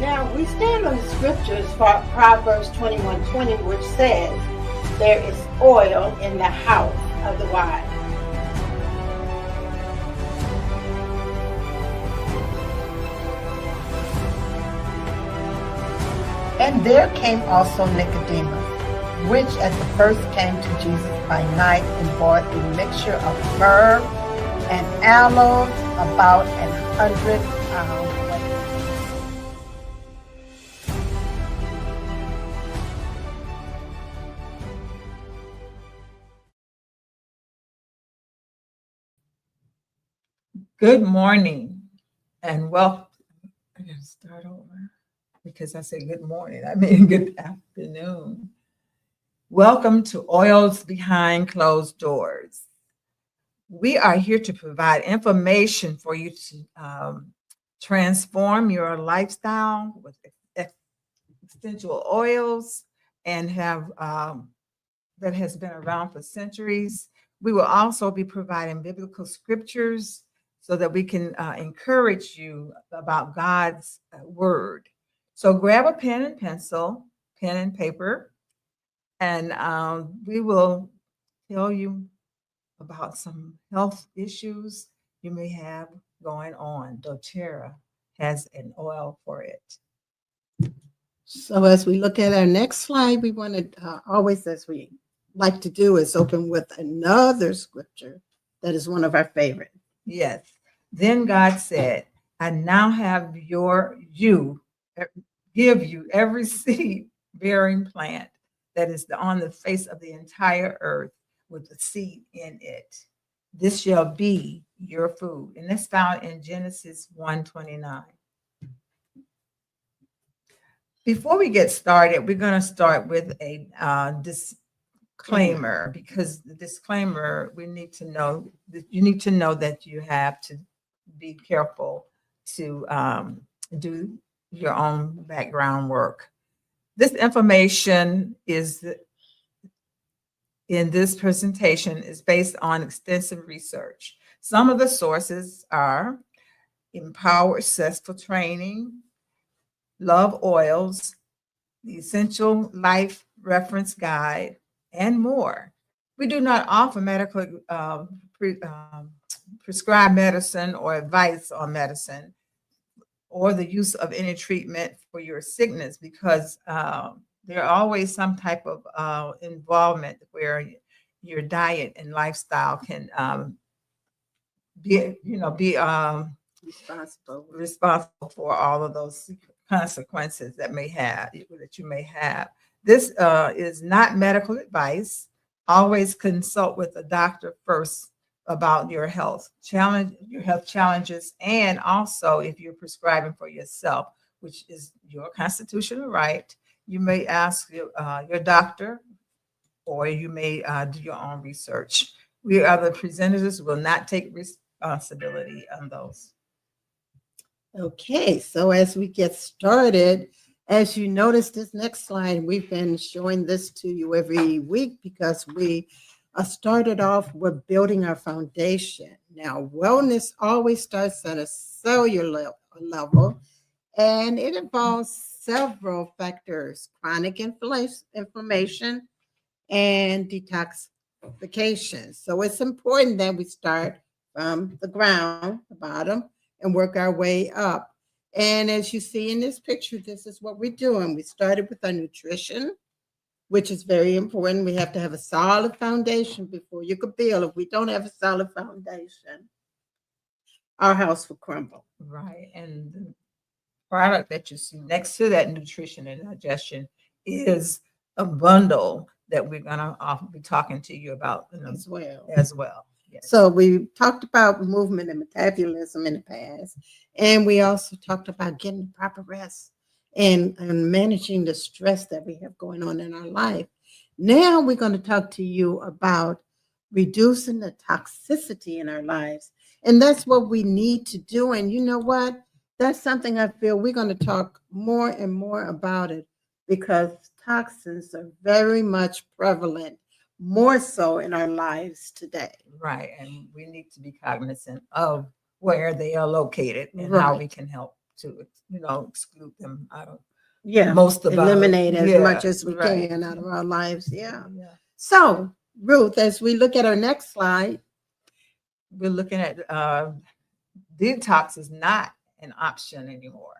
Now we stand on the scriptures for Proverbs 21:20, which says, "There is oil in the house of the wise." And there came also Nicodemus, which at the first came to Jesus by night and bought a mixture of myrrh and aloes, about 100 pounds. Good morning and welcome. I gotta start over because I said good morning. I mean good afternoon. Welcome to Oils Behind Closed Doors. We are here to provide information for you to transform your lifestyle with essential oils and have that has been around for centuries. We will also be providing biblical scriptures so that we can encourage you about God's word. So grab a pen and pencil, pen and paper, and we will tell you about some health issues you may have going on. doTERRA has an oil for it. So as we look at our next slide, we want to always, as we like to do, is open with another scripture that is one of our favorite. Yes. Then God said, "I now have give you every seed bearing plant that is on the face of the entire earth with the seed in it. This shall be your food." And that's found in Genesis 1:29. Before we get started, we're going to start with a disclaimer, because the disclaimer, we need to know that you need to know that you have to be careful to do your own background work. This information is in this presentation is based on extensive research. Some of the sources are Empower Successful Training, Love Oils, the Essential Life Reference Guide, and more. We do not offer medical prescribed medicine or advice on medicine or the use of any treatment for your sickness, because there are always some type of involvement where your diet and lifestyle can be responsible for all of those consequences that you may have. This is not medical advice. Always consult with a doctor first about your health challenges, and also if you're prescribing for yourself, which is your constitutional right. You may ask your doctor, or you may do your own research. We are the presenters, will not take responsibility on those. Okay, so as we get started, as you notice this next slide, we've been showing this to you every week because we started off with building our foundation. Now, wellness always starts at a cellular level, and it involves several factors: chronic inflammation and detoxification. So it's important that we start from the ground, the bottom, and work our way up. And as you see in this picture, this is what we're doing. We started with our nutrition, which is very important. We have to have a solid foundation before you can build. If we don't have a solid foundation, our house will crumble. Right. And the product that you see next to that nutrition and digestion is a bundle that we're going to be talking to you about as well. Yes. So we talked about movement and metabolism in the past, and we also talked about getting the proper rest and managing the stress that we have going on in our life. Now we're going to talk to you about reducing the toxicity in our lives, and that's what we need to do. And you know what? That's something I feel we're going to talk more and more about it, because toxins are very much prevalent, more so in our lives today. Right. And we need to be cognizant of where they are located and Right. how we can help to, exclude them out of Yeah. most of Eliminate as much yeah, as we right. can out of our lives. Yeah. Yeah. So, Ruth, as we look at our next slide, We're looking at detox is not an option anymore.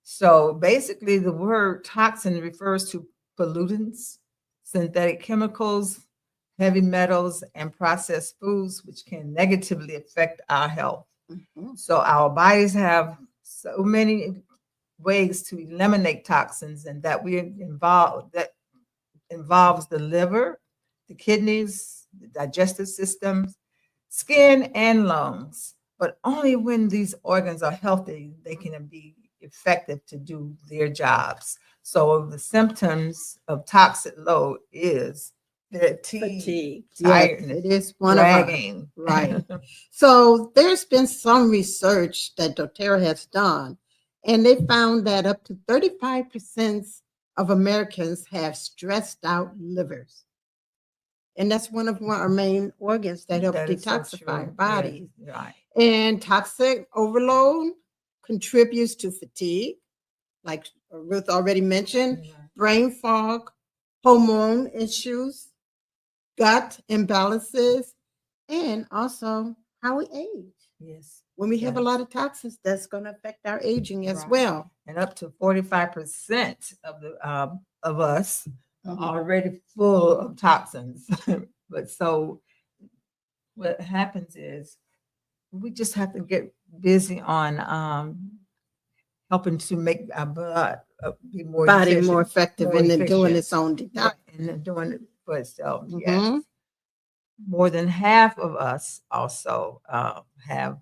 So basically, the word toxin refers to pollutants, synthetic chemicals, heavy metals, and processed foods, which can negatively affect our health. Mhm. So our bodies have so many ways to eliminate toxins, and that involves the liver, the kidneys, the digestive system, skin, and lungs. But only when these organs are healthy, they can be effective to do their jobs. So the symptoms of toxic load is fatigue, Yes, tiredness, it is one of our, dragging. right. So there's been some research that doTERRA has done, and they found that up to 35% of Americans have stressed out livers. And that's one of our main organs that help That is so detoxify true. our bodies. Yeah, right. And toxic overload contributes to fatigue, like Ruth already mentioned, brain fog, hormone issues, gut imbalances, and also how we age. Yes. When we have a Yes. lot of toxins, that's going to affect our aging as Right. well. And up to 45% of us Mhm. are already full of toxins. But so what happens is we just have to get busy on helping to make our blood be more Body efficient, more effective more in then doing efficient. its own detox. Right, and then doing it for itself. Mhm. Yes. More than half of us also have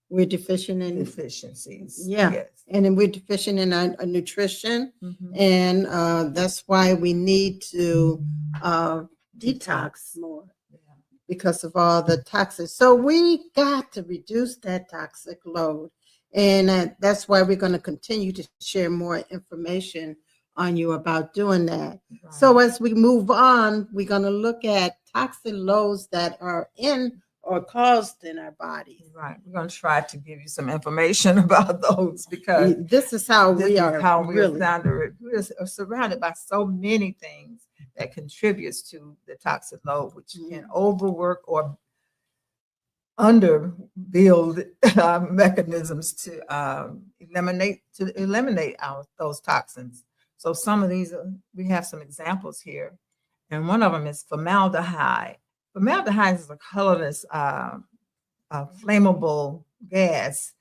We're deficient in, deficiencies. yeah, Yes. and then we're deficient in our nutrition, Mhm. and that's why we need to detox more Yeah. because of all the toxins. So we got to reduce that toxic load, and that's why we're going to continue to share more information on you about doing that. Right. So as we move on, we're going to look at toxic loads that are in or caused in our bodies. Right. We're going to try to give you some information about those because This is how this we is are how we really. are surrounded by so many things that contributes to the toxic load, which can overwork or underbuild mechanisms to eliminate those toxins. So some of these, we have some examples here, and one of them is formaldehyde. Formaldehyde is a colorless, flammable gas,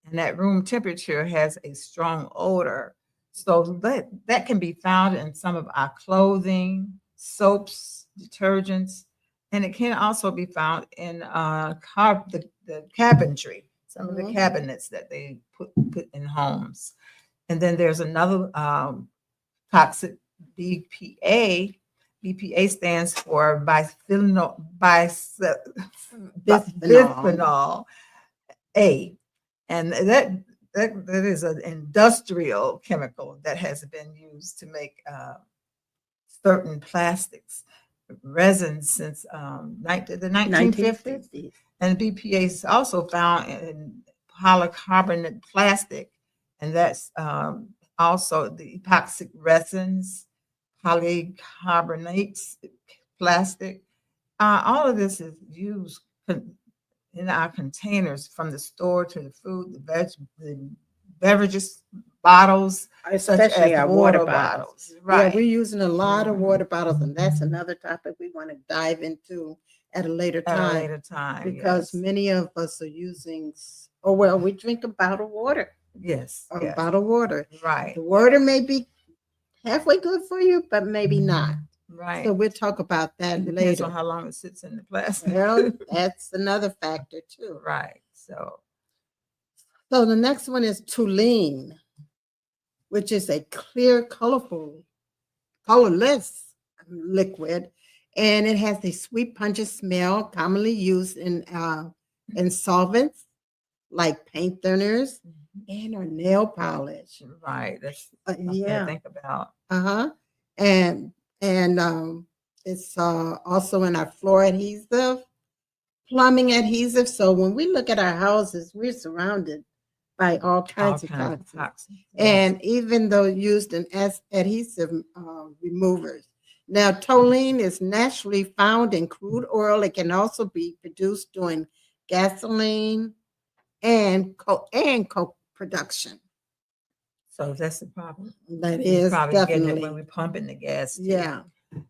and at room temperature has a strong odor. So that can be found in some of our clothing, soaps, detergents, and it can also be found in the cabinetry, some of the cabinets that they put in homes. And then there's another toxic, BPA. BPA stands for bisphenol A, and that is an industrial chemical that has been used to make certain plastics, resins since the 1950s. And BPA is also found in polycarbonate plastic, and that's also the epoxy resins, polycarbonates, plastic. All of this is used in our containers, from the store to the food, the beverages, bottles, Especially such as our water bottles. Right. Yeah, we're using a lot of water bottles, and that's another topic we want to dive into at a later time. Because yes. many of us are using, oh, well, we drink a bottled water. Yes. Yes. Bottled water. Right. The water may be halfway good for you, but maybe not. Right. So we'll talk about that It depends later. on how long it sits in the plastic. Well, that's another factor too. Right. So the next one is toluene, which is a clear, colorless liquid, and it has a sweet, pungent smell, commonly used in solvents like paint thinners and or nail polish. Right. That's yeah. to think about. And it's also in our floor adhesive, plumbing adhesive. So when we look at our houses, we're surrounded fight all kinds of toxins. Yes. And even though used in as adhesive removers. Now, toluene is naturally found in crude oil. It can also be produced during gasoline and coke production. So that's the problem. That We is probably getting it definitely, when we're pumping the gas. Too. yeah.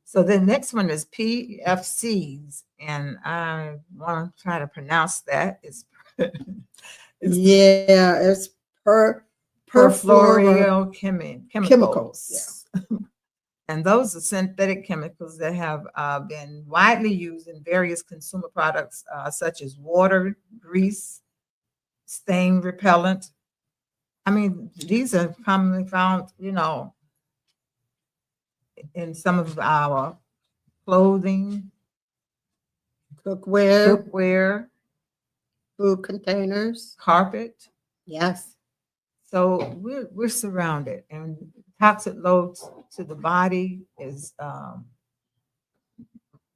So the next one is PFCs, and I want to try to pronounce that. It's Yeah, it's perfluorochemicals. chemicals. And those are synthetic chemicals that have been widely used in various consumer products, such as water, grease, stain repellent. I mean, these are commonly found, in some of our clothing, Cookware, cookware, food containers. carpet. Yes. So we're surrounded, and toxic loads to the body is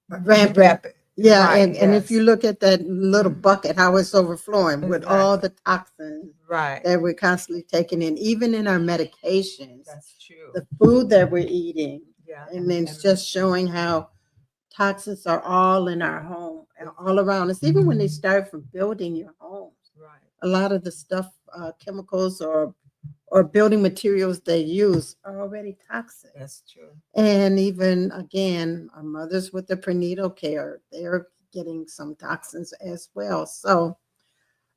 Rampant. Yeah, Right, and if you yes. look at that little bucket, how it's overflowing with all the Exactly. toxins Right. that we're constantly taking in, even in our medications, That's true. the food that we're eating. Yeah. And then it's just showing how toxins are all in our home, and all around us, even when they start from building your home. Right. A lot of the stuff, chemicals or building materials they use are already toxic. That's true. And even again, our mothers with the prenatal care, they're getting some toxins as well. So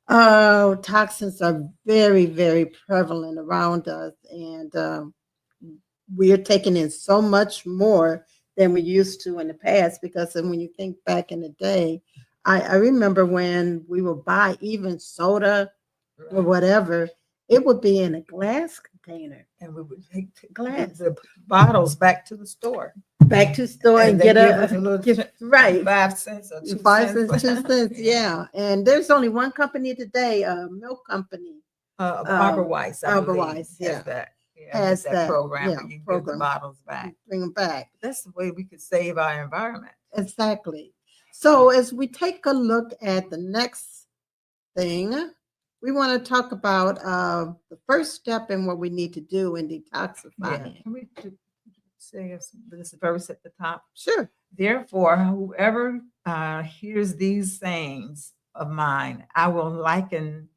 toxins are very, very prevalent around us, and we are taking in so much more than we used to in the past. Because then when you think back in the day, I remember when we would buy even soda or whatever, it would be in a glass container. And we would take Glass. the bottles back to the store. Back to store and they get give us a little right. 5 cents or 2 5 cents. cents, 2 cents, yeah. And there's only one company today, a milk company. Arbor Weiss, I Arbor believe, Weiss, yeah. has that. Yeah, Has that that, program yeah, where you can give the program. bottles back. Bring them back. That's the way we could save our environment. Exactly. So as we take a look at the next thing, we want to talk about the first step in what we need to do in Yeah. detoxifying. Can we say this verse at the top? Sure. Therefore, whoever hears these sayings of mine, I will liken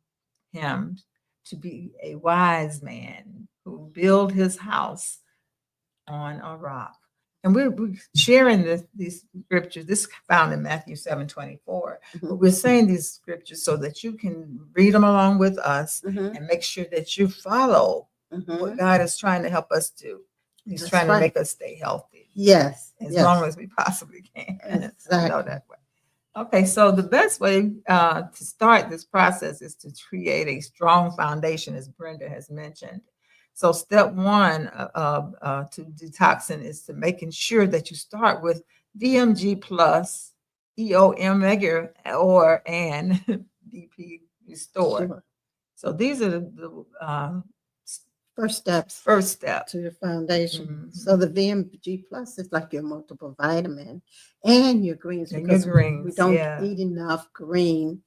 him to be a wise man who build his house on a rock. And we're sharing these scriptures. This is found in Matthew 7:24. But we're saying these scriptures so that you can read them along with us Mhm. and make sure that you follow what God is trying to help us do. He's That's trying to right. make us stay healthy Yes. as yes. long as we possibly can. Exactly. Know that way. Okay, so the best way to start this process is to create a strong foundation, as Brenda has mentioned. So step one to detoxing is to making sure that you start with DMG plus, EO Omega, and DP Restore. Sure. So these are the First steps first step. to your foundation. Mhm. So the VMG plus is like your multiple vitamin and your greens, And because your greens, we don't yeah. eat enough green.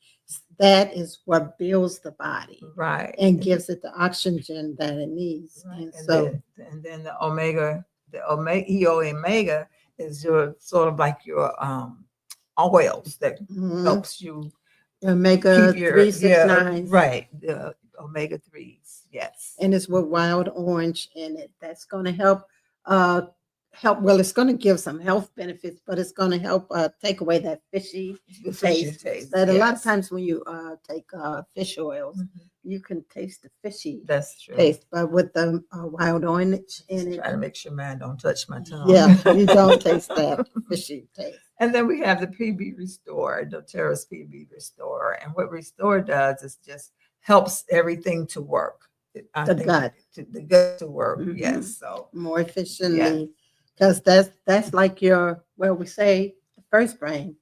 That is what builds the body Right. and gives it the oxygen that it needs. Right. And And so then the EO Omega is your sort of like your oils that helps you omega keep your 3, 6, 9, right, the omega 3s. Yes. and it's with wild orange in it. That's going to help well, it's going to give some health benefits, but it's going to help take away that fishy The fishy taste. That a lot of yes. times when you take fish oils, Mhm. you can taste the fishy That's true. taste, but with the wild orange in it, Trying to make sure mine don't touch my tongue. yeah, you don't taste that fishy taste. And then we have the PB Restore, doTERRA's PB Restore. And what Restore does is just helps everything to work. The gut to work. Mhm. Yes. So more efficiently, because that's like your, well, we say the first brain.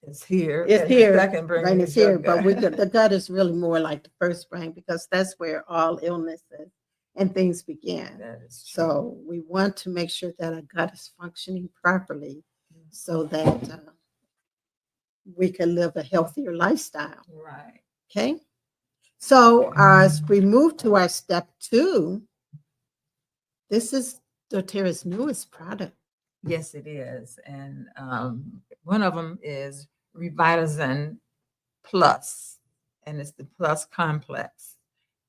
it's here. It's and the here. second brain Brain is is here, your but gut. the gut is really more like the first brain, because that's where all illnesses and things begin. That is true. So we want to make sure that our gut is functioning properly, so that we can live a healthier lifestyle. Right. Okay. So as we move to our step 2, this is doTERRA's newest product. Yes, it is. And one of them is Revitazine Plus, and it's the Plus Complex.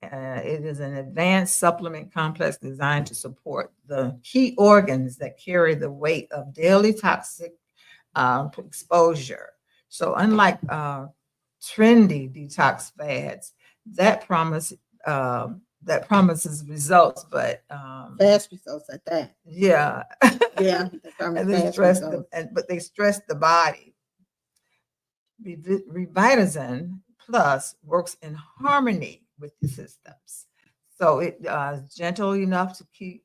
It is an advanced supplement complex designed to support the key organs that carry the weight of daily toxic exposure. So, unlike trendy detox fads, that promise that promises results, but Fast results at that. yeah, Yeah, they promise and they fast stress results. but they stress the body. Revitazine Plus works in harmony with the systems. So it is gentle enough to keep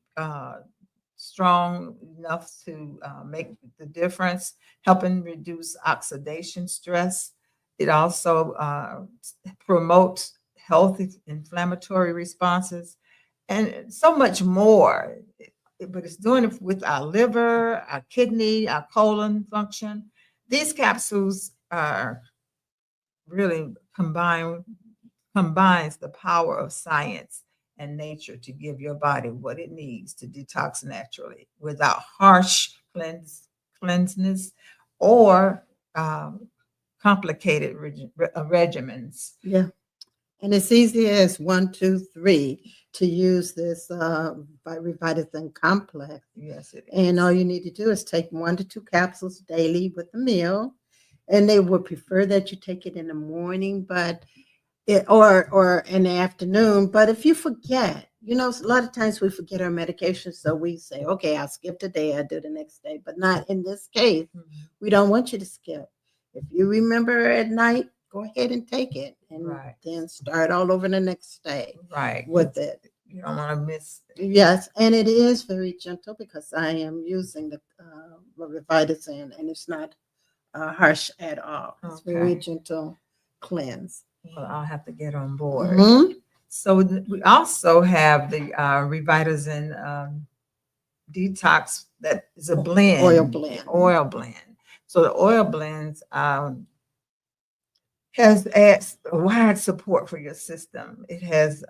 strong enough to make the difference, helping reduce oxidation stress. It also promotes healthy inflammatory responses and so much more. But it's doing it with our liver, our kidney, our colon function. These capsules are really combines the power of science and nature to give your body what it needs to detox naturally without harsh cleanses or complicated regimens. Yeah. And it's easy as 1, 2, 3 to use this Revitazine complex. Yes, it is. And all you need to do is take 1 to 2 capsules daily with a meal. And they would prefer that you take it in the morning, but or in the afternoon. But if you forget, a lot of times we forget our medication, so we say, okay, I'll skip today, I'll do the next day. But not in this case. We don't want you to skip. If you remember at night, go ahead and take it, and then start all over the next day with it. You don't want to miss it. Yes, and it is very gentle because I am using the Revitazine, and it's not harsh at all. It's very gentle cleanse. Well, I'll have to get on board. Mm-hmm. So we also have the Revitazine detox that is a blend. Oil blend. So the oil blends adds wide support for your system. It has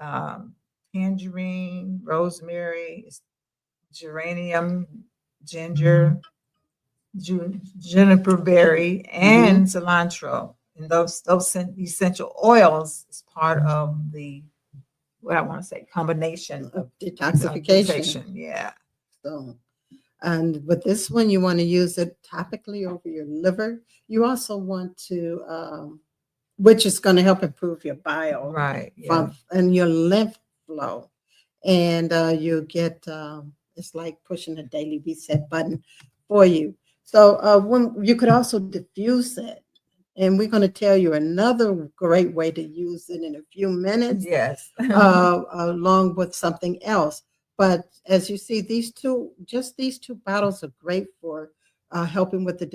tangerine, rosemary, geranium, ginger, juniper berry, and cilantro. And those essential oils is part of the combination of detoxification. Yeah. So, and with this one, you want to use it topically over your liver. You also want to, which is going to help improve your bile, and your lymph flow, and you get it's like pushing a daily reset button for you. So when you could also diffuse it. And we're going to tell you another great way to use it in a few minutes. Yes. Along with something else. But as you see, these two bottles are great for helping with the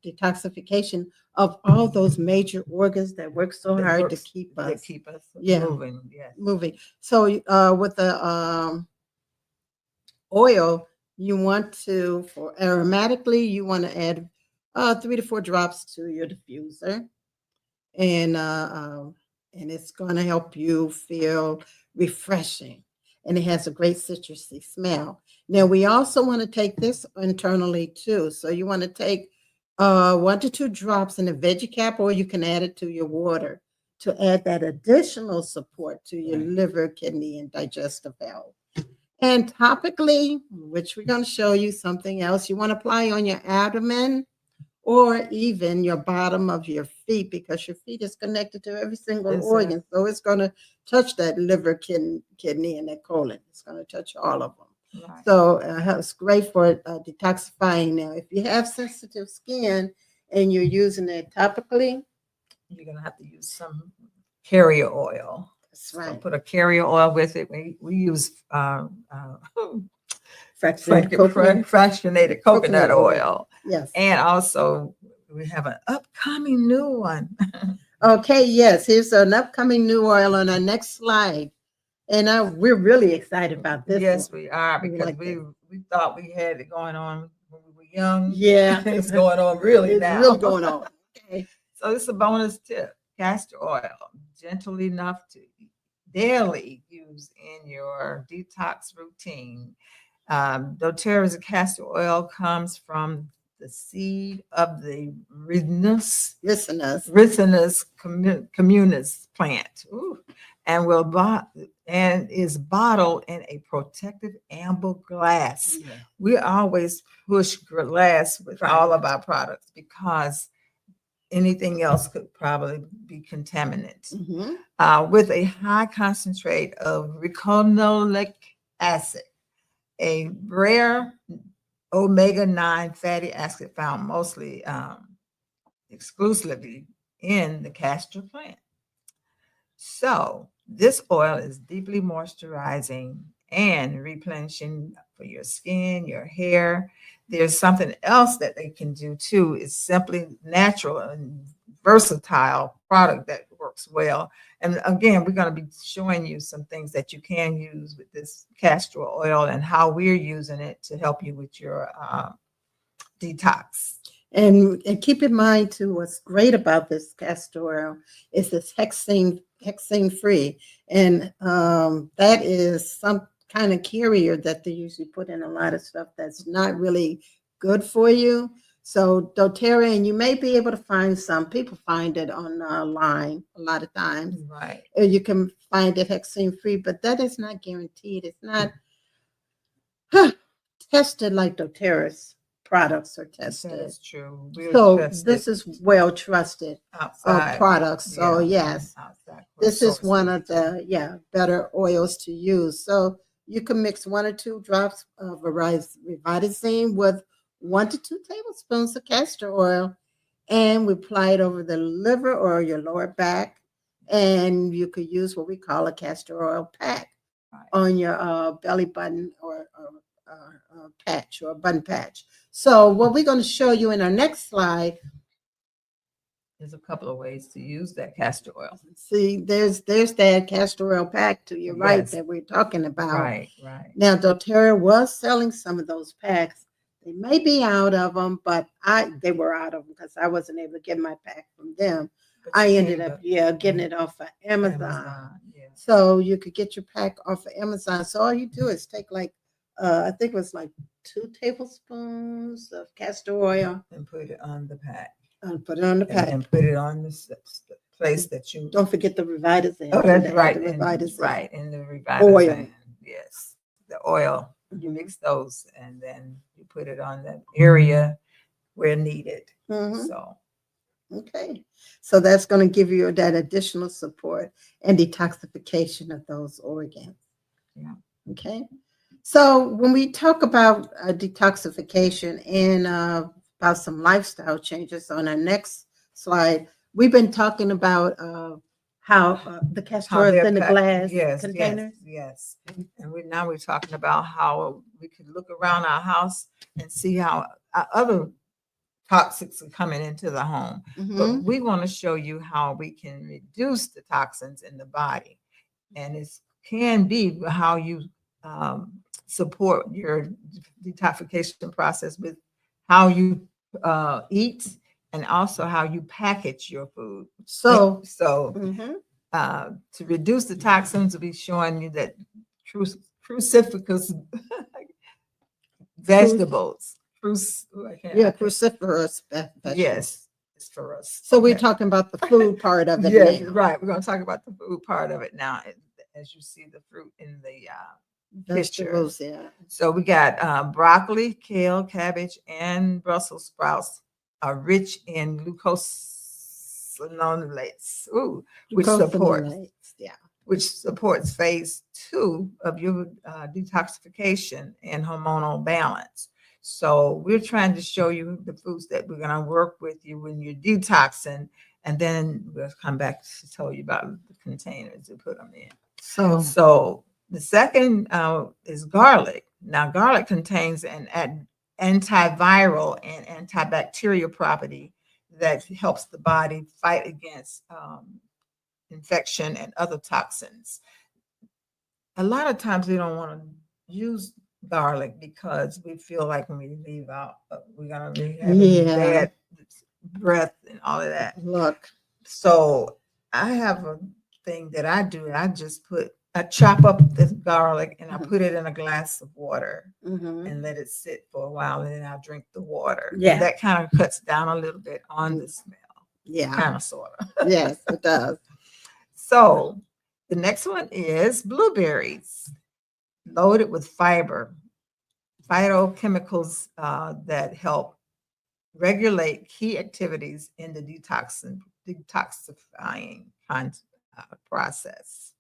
detoxification of all those major organs that work so hard to keep us moving. Yes. Moving. So with the oil, you want to, for aromatically, you want to add 3 to 4 drops to your diffuser, and it's going to help you feel refreshing, and it has a great citrusy smell. Now we also want to take this internally too, so you want to take 1 to 2 drops in a veggie cap, or you can add it to your water to add that additional support to your liver, kidney, and digestive health. And topically, which we're going to show you something else, you want to apply on your abdomen or even your bottom of your feet, because your feet is connected to every single organ. So it's going to touch that liver, kidney, and that colon. It's going to touch all of them. So it's great for detoxifying. Now, if you have sensitive skin and you're using it topically, you're going to have to use some carrier oil. That's right. So put a carrier oil with it. We use fractionated coconut oil. Yes. And also we have an upcoming new one. Okay, yes. Here's an upcoming new oil on our next slide. And we're really excited about this. Yes, we are, because we thought we had it going on when we were young. Yeah. It's going on really now. It's really going on. Okay. So it's a bonus tip. castor oil, gentle enough to daily use in your detox routine. doTERRA's castor oil comes from the seed of the Ricinus communis plant. Ooh. And is bottled in a protective amber glass. Yeah. We always push glass with all of our products because anything else could probably be contaminant. With a high concentrate of recanoic acid, a rare omega-9 fatty acid found mostly exclusively in the castor plant. So this oil is deeply moisturizing and replenishing for your skin, your hair. There's something else that they can do too. It's simply natural and versatile product that works well. And again, we're going to be showing you some things that you can use with this castor oil and how we're using it to help you with your detox. And keep in mind too, what's great about this castor oil is it's hexane free, and that is some kind of carrier that they usually put in a lot of stuff that's not really good for you. So doTERRA, and you may be able to find some people find it online a lot of times. Right. You can find it hexane free, but that is not guaranteed. It's not tested like doTERRA's products are tested. That's true. So this is well trusted products. So yes, this is one of the better oils to use. So you can mix 1 or 2 drops of revitazine with 1 to 2 tablespoons of castor oil, and we apply it over the liver or your lower back. And you could use what we call a castor oil pack on your belly button or patch or button patch. So what we're going to show you in our next slide is a couple of ways to use that castor oil. See, there's that castor oil pack to your right that we're talking about. Right. Now, doTERRA was selling some of those packs. They may be out of them, but they were out of them because I wasn't able to get my pack from them. I ended up getting it off of Amazon. So you could get your pack off of Amazon. So all you do is take like I think it was like 2 tablespoons of castor oil and put it on the pack. And put it on the pack. And put it on the place that you. Don't forget the revitazine. Oh, that's right. The revitazine. Right, in the revitazine. Oil. Yes, the oil. You mix those, and then you put it on the area where needed. So. Okay, so that's going to give you that additional support and detoxification of those organs. Yeah. Okay. So when we talk about detoxification and about some lifestyle changes on our next slide, we've been talking about how the castor oil is in the glass container. Yes. And now we're talking about how we could look around our house and see how other toxics are coming into the home. But we want to show you how we can reduce the toxins in the body. And it can be how you support your detoxification process with how you eat and also how you package your food. So to reduce the toxins, we'll be showing you that cruciferous vegetables. Cruciferous vegetables. Yes, it's for us. So we're talking about the food part of it. Yes, right. We're going to talk about the food part of it now. As you see the fruit in the vegetables, So we got broccoli, kale, cabbage, and Brussels sprouts are rich in glucosinolates, which supports phase 2 of your detoxification and hormonal balance. So we're trying to show you the foods that we're going to work with you when you're detoxing, and then we'll come back to tell you about the containers to put them in. So the second is garlic. Now, garlic contains an antiviral and antibacterial property that helps the body fight against infection and other toxins. A lot of times we don't want to use garlic because we feel like when we leave out, we're going to be having bad breath and all of that. Look. So I have a thing that I do. I chop up the garlic and I put it in a glass of water Mhm. and let it sit for a while, and then I'll drink the water. And Yeah. that kind of cuts down a little bit on the smell, Yeah. kind of, sort of. Yes, it does. So the next one is blueberries, loaded with fiber, phytochemicals that help regulate key activities in the detoxifying process.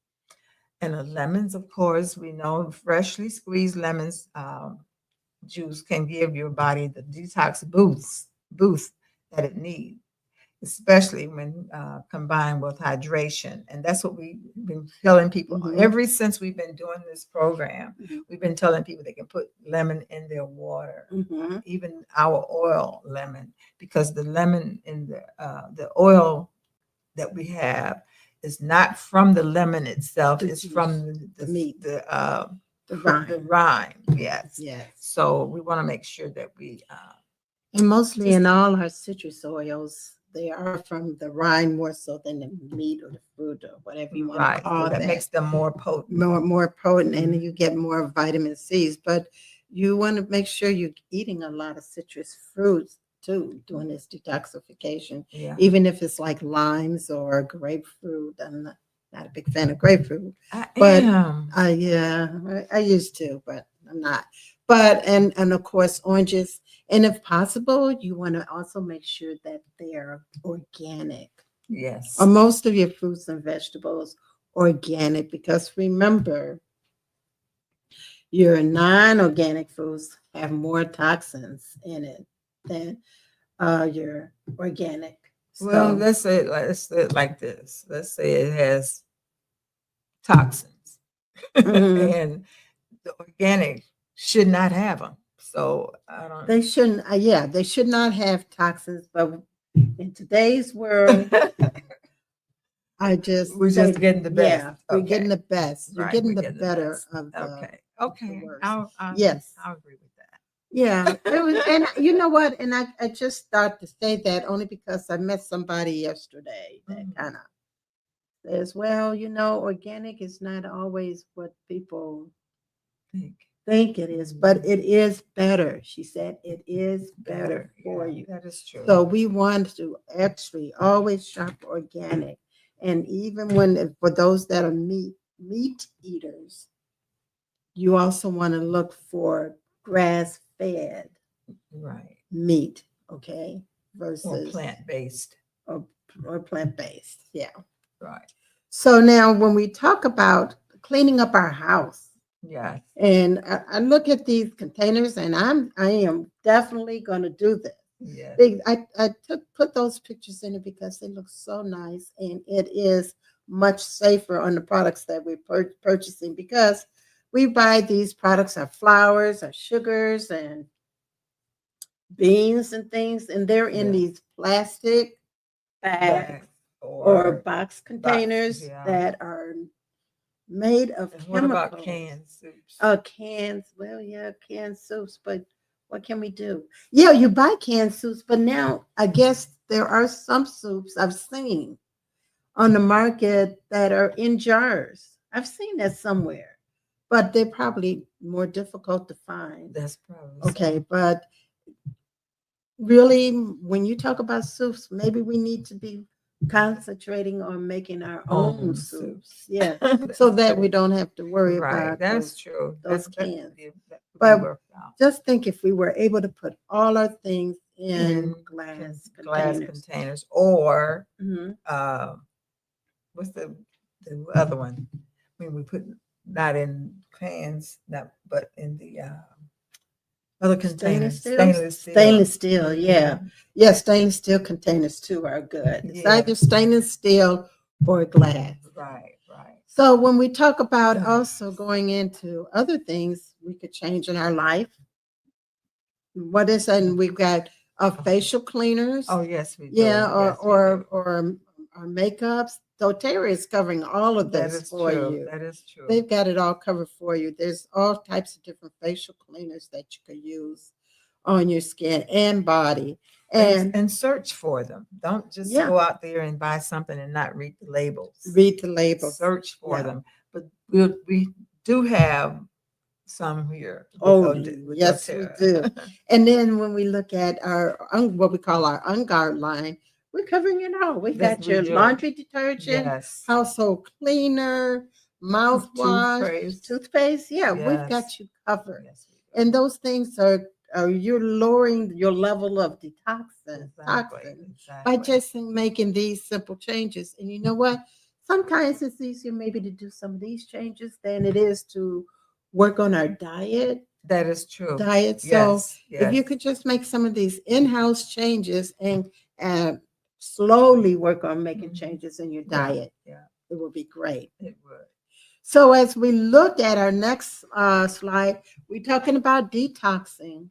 And the lemons, of course, we know freshly squeezed lemons juice can give your body the detox boost that it needs, especially when combined with hydration. And that's what we've been telling people Mhm. ever since we've been doing this program. Mhm. We've been telling people they can put lemon in their water, Mhm. even our oil lemon, because the lemon in the oil that we have is not from the lemon itself. The It's juice, from the meat, the the rind. rind. Yes. Yes. So we want to make sure that we And mostly just- in all our citrus oils, they are from the rind more so than the meat or the fruit or whatever you want right. to call So that that. makes them more potent. More potent, and Mhm. you get more vitamin C's. But you want to make sure you're eating a lot of citrus fruits too during this detoxification, Yeah. even if it's like limes or grapefruit. I'm not a big fan of grapefruit. I But am. I used to, but I'm not. But and of course oranges, and if possible, you want to also make sure that they are organic. Yes. Or most of your fruits and vegetables organic, because remember, your non-organic foods have more toxins in it than your organic. Well, So, let's say it like this. Let's say it has toxins, mhm. and the organic should not have them. So I don't. They shouldn't. Yeah, they should not have toxins. But in today's world, I just We're just think, getting the best. yeah, we're Okay. getting the best. You're Right. getting We're the getting better best. of Okay. the Okay. worst. I'll Yes. agree with that. Yeah, it was, and you know what? And I just thought to say that only because I met somebody yesterday that Mhm. kind of says, well, organic is not always what people think it is, but it is better. She said it is better for Yeah, you. that is true. So we want to actually always shop organic. And even when for those that are meat eaters, you also want to look for grass fed Right. meat, okay, Or versus plant-based. or, or plant-based. Yeah. Right. So now when we talk about cleaning up our house, Yes. and I look at these containers, and I am definitely going to do this. Yes. I put those pictures in it because they look so nice, and it is much safer on the products that we're purchasing, because we buy these products, our flours, our sugars, and beans and things, and they're in Yeah. these plastic bags or box containers yeah. that are made of And chemicals. what about canned soups? Cans. Well, yeah, canned soups, but what can we do? Yeah, you buy canned soups, but now I guess there are some soups I've seen on the market that are in jars. I've seen that somewhere, but they're probably more difficult to find. That's probably Okay, so. but really, when you talk about soups, maybe we need to be concentrating on making our own Own soups. soups. Yeah, That's so that we true. don't have to worry Right. about That's true. those That cans. could be But worked out. just think if we were able to put all our things in glass containers, or Mhm. what's the other one? When we put not in cans, but in the other containers. Stainless steel, yeah. Mhm. Yeah, stainless steel containers too are good. It's Yeah. either stainless steel or glass. Right. Right. So when we talk about also going into other things we could change in our life, what is that? And we've got facial cleaners. Oh yes, we do. Yeah, Yes, we do. or makeups. doTERRA is covering all of That this is for true. you. That is true. They've got it all covered for you. There's all types of different facial cleaners that you could use on your skin and body. and search for them. Don't just Yeah. go out there and buy something and not read the labels. read the labels. Search for Yeah. them. But we do have some here. Oh, with yes, we do. And then when we look at our what we call our unguard line, we're covering it all. We Yes, got we your do. laundry detergent, Yes. household cleaner, mouthwash, toothpaste. Yeah, we've got Yes. you covered. Yes, we do. And those things are you're lowering your level of toxin by Exactly. just making these simple changes. And you know what? Sometimes it's easier maybe to do some of these changes than it is to work on our diet. That is true. So Yes. if you could just make some of these in-house changes and slowly work on making changes in your diet, it would be great. It would. So as we look at our next slide, we're talking about detoxing.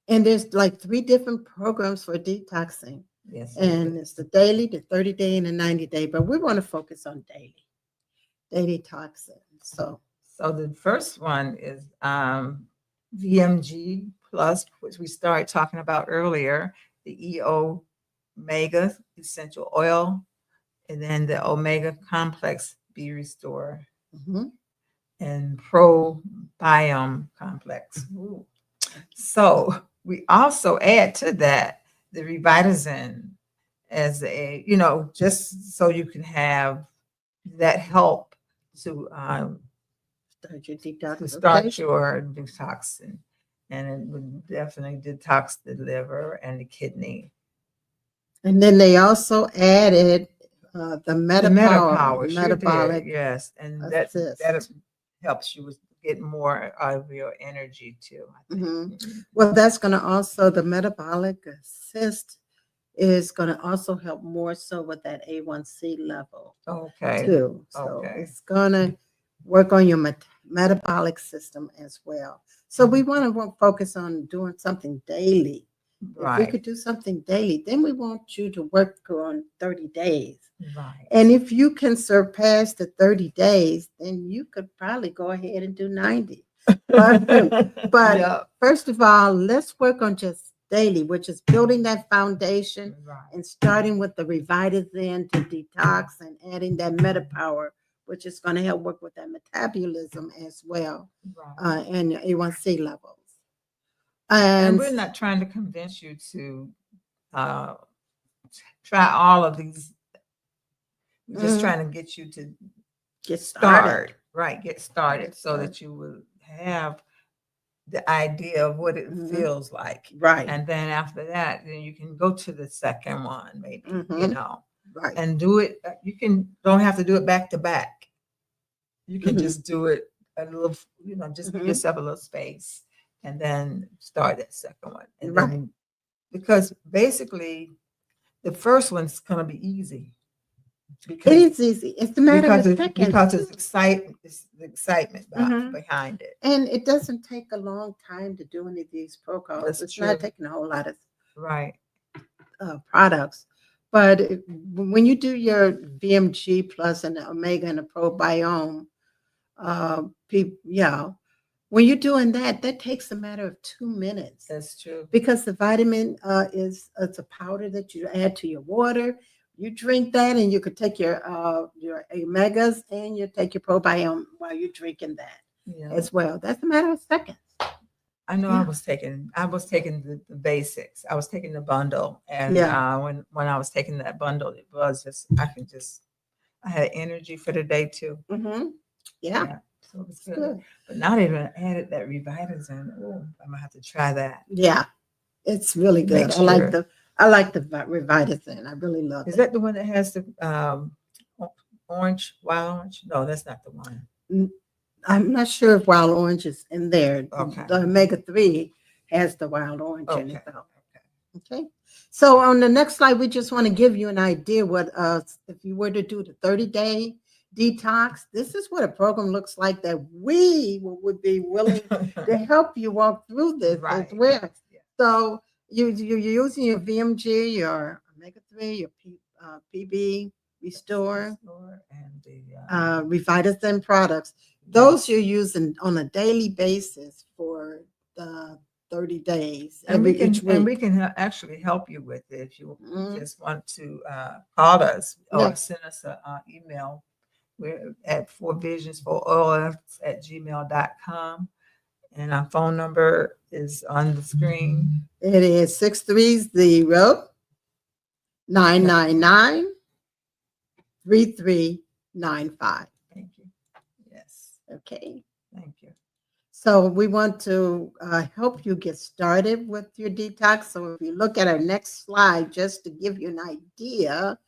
And there's like 3 different programs for detoxing. Yes. And it's the daily, the 30-day, and the 90-day. But we want to focus on daily toxin. So the first one is VMG Plus, which we started talking about earlier, the EO Omega Essential Oil, and then the Omega Complex B Restore, and Probiome Complex. Ooh. So we also add to that the Revitazine as a, just so you can have that help to start your detox. start your detox, and it would definitely detox the liver and the kidney. And then they also added the MetaPower, metabolic. Yes, and that helps you get more of your energy too. I think. Well, that's going to also, the metabolic assist is going to also help more so with that A1C level. Okay. Too. So it's going to work on your metabolic system as well. So we want to focus on doing something daily. Right. If we could do something daily, then we want you to work on 30 days. Right. And if you can surpass the 30 days, then you could probably go ahead and do 90. But first of all, let's work on just daily, which is building that foundation and starting with the Revitazine to detox and adding that MetaPower, which is going to help work with that metabolism as well, and your A1C levels. And we're not trying to convince you to try all of these. We're just trying to get you to get started. Get started so that you will have the idea of what it feels like. Right. And then after that, then you can go to the second one, maybe, and do it. Don't have to do it back to back. You can just do it a little, just give yourself a little space and then start that second one. And then, because basically the first one's going to be easy. It is easy. It's the matter of seconds. Because it's the excitement behind it. And it doesn't take a long time to do any of these protocols. It's not taking a whole lot of products. But when you do your VMG Plus and the Omega and the Probiome, when you're doing that, that takes a matter of 2 minutes. That's true. Because the vitamin it's a powder that you add to your water. You drink that, and you could take your omegas and you take your Probiome while you're drinking that as well. That's a matter of seconds. I know. I was taking the basics. I was taking the bundle, and when I was taking that bundle, it was just I had energy for the day too. Yeah. So it was good. But now they've added that Revitazine. Oh, I'm gonna have to try that. Yeah, it's really good. I like the Revitazine. I really love it. Is that the one that has the orange, wild orange? No, that's not the one. I'm not sure if wild orange is in there. Okay. The omega-3 has the wild orange in it though. Okay. So on the next slide, we just want to give you an idea what if you were to do the 30-day detox, this is what a program looks like that we would be willing to help you walk through this as well. So you're using your VMG, your omega-3, your PB Restore, and the Revitazine products. Those you're using on a daily basis for the 30 days And we each week. and we can actually help you with it if you Mhm. just want to call us or Yeah. send us an email. We're at 4visions4oils@gmail.com. And our phone number is on the screen. It is 630-999-3395. Thank you. Yes, Okay. thank you. So we want to help you get started with your detox. So if you look at our next slide, just to give you an idea,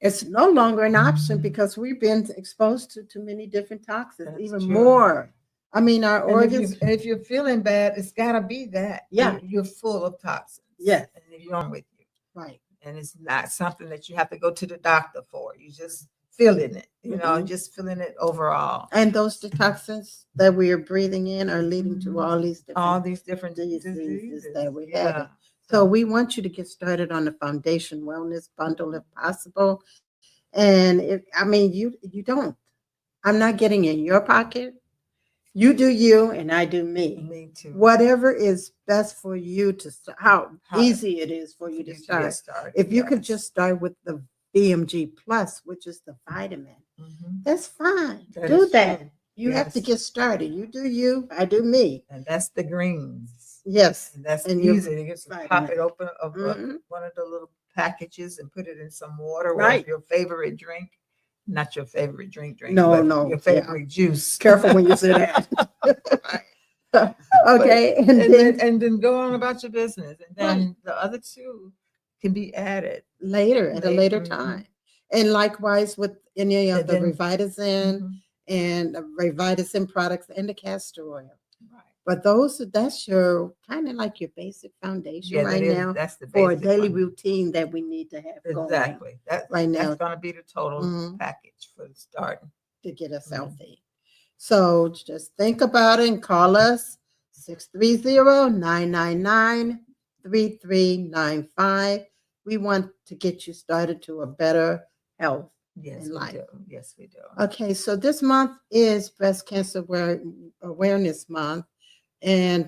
it's no longer an option because we've been exposed to too many different toxins, That's even true. more. I mean, our And organs. if you're feeling bad, it's gotta be that. Yeah. You're full of toxins. Yes. And if you're on with you. Right. And it's not something that you have to go to the doctor for. You just feeling it, Mhm. just feeling it overall. And those toxins that we are breathing in are leading to all these different diseases that we have. Yeah. So we want you to get started on the Foundation Wellness Bundle if possible. And you don't. I'm not getting in your pocket. You do you, and I do me. Me too. Whatever is best for you to start, how easy it is for you to get start. started. If you could just start with the BMG Plus, which is the vitamin, that's fine. Do that. True. You have to Yes. get started. You do you, I do me. And that's the greens. Yes. And that's And your easy. You just pop vitamin. it open of Mhm. one of the little packages and put it in some water. Right. With your favorite drink. Not your favorite drink, No, but no, your favorite juice. Careful when you say that. Okay. And then go on about your business. And then Right. the other two can be added later at a later Mhm. time. And likewise with any of And the then- Revitazine Mhm. and the Revitazine products and the castor oil. Right. But that's your kind of like your basic foundation right now That's the for a basic daily one. routine that we need to have going Exactly. right now. That's going to be the total Mhm. package for the starting. to get us Mhm. healthy. So just think about it and call us 630-999-3395. We want to get you started to a better health. Yes, in we life. do. Yes, we do. Okay, so this month is Breast Cancer Awareness Month. And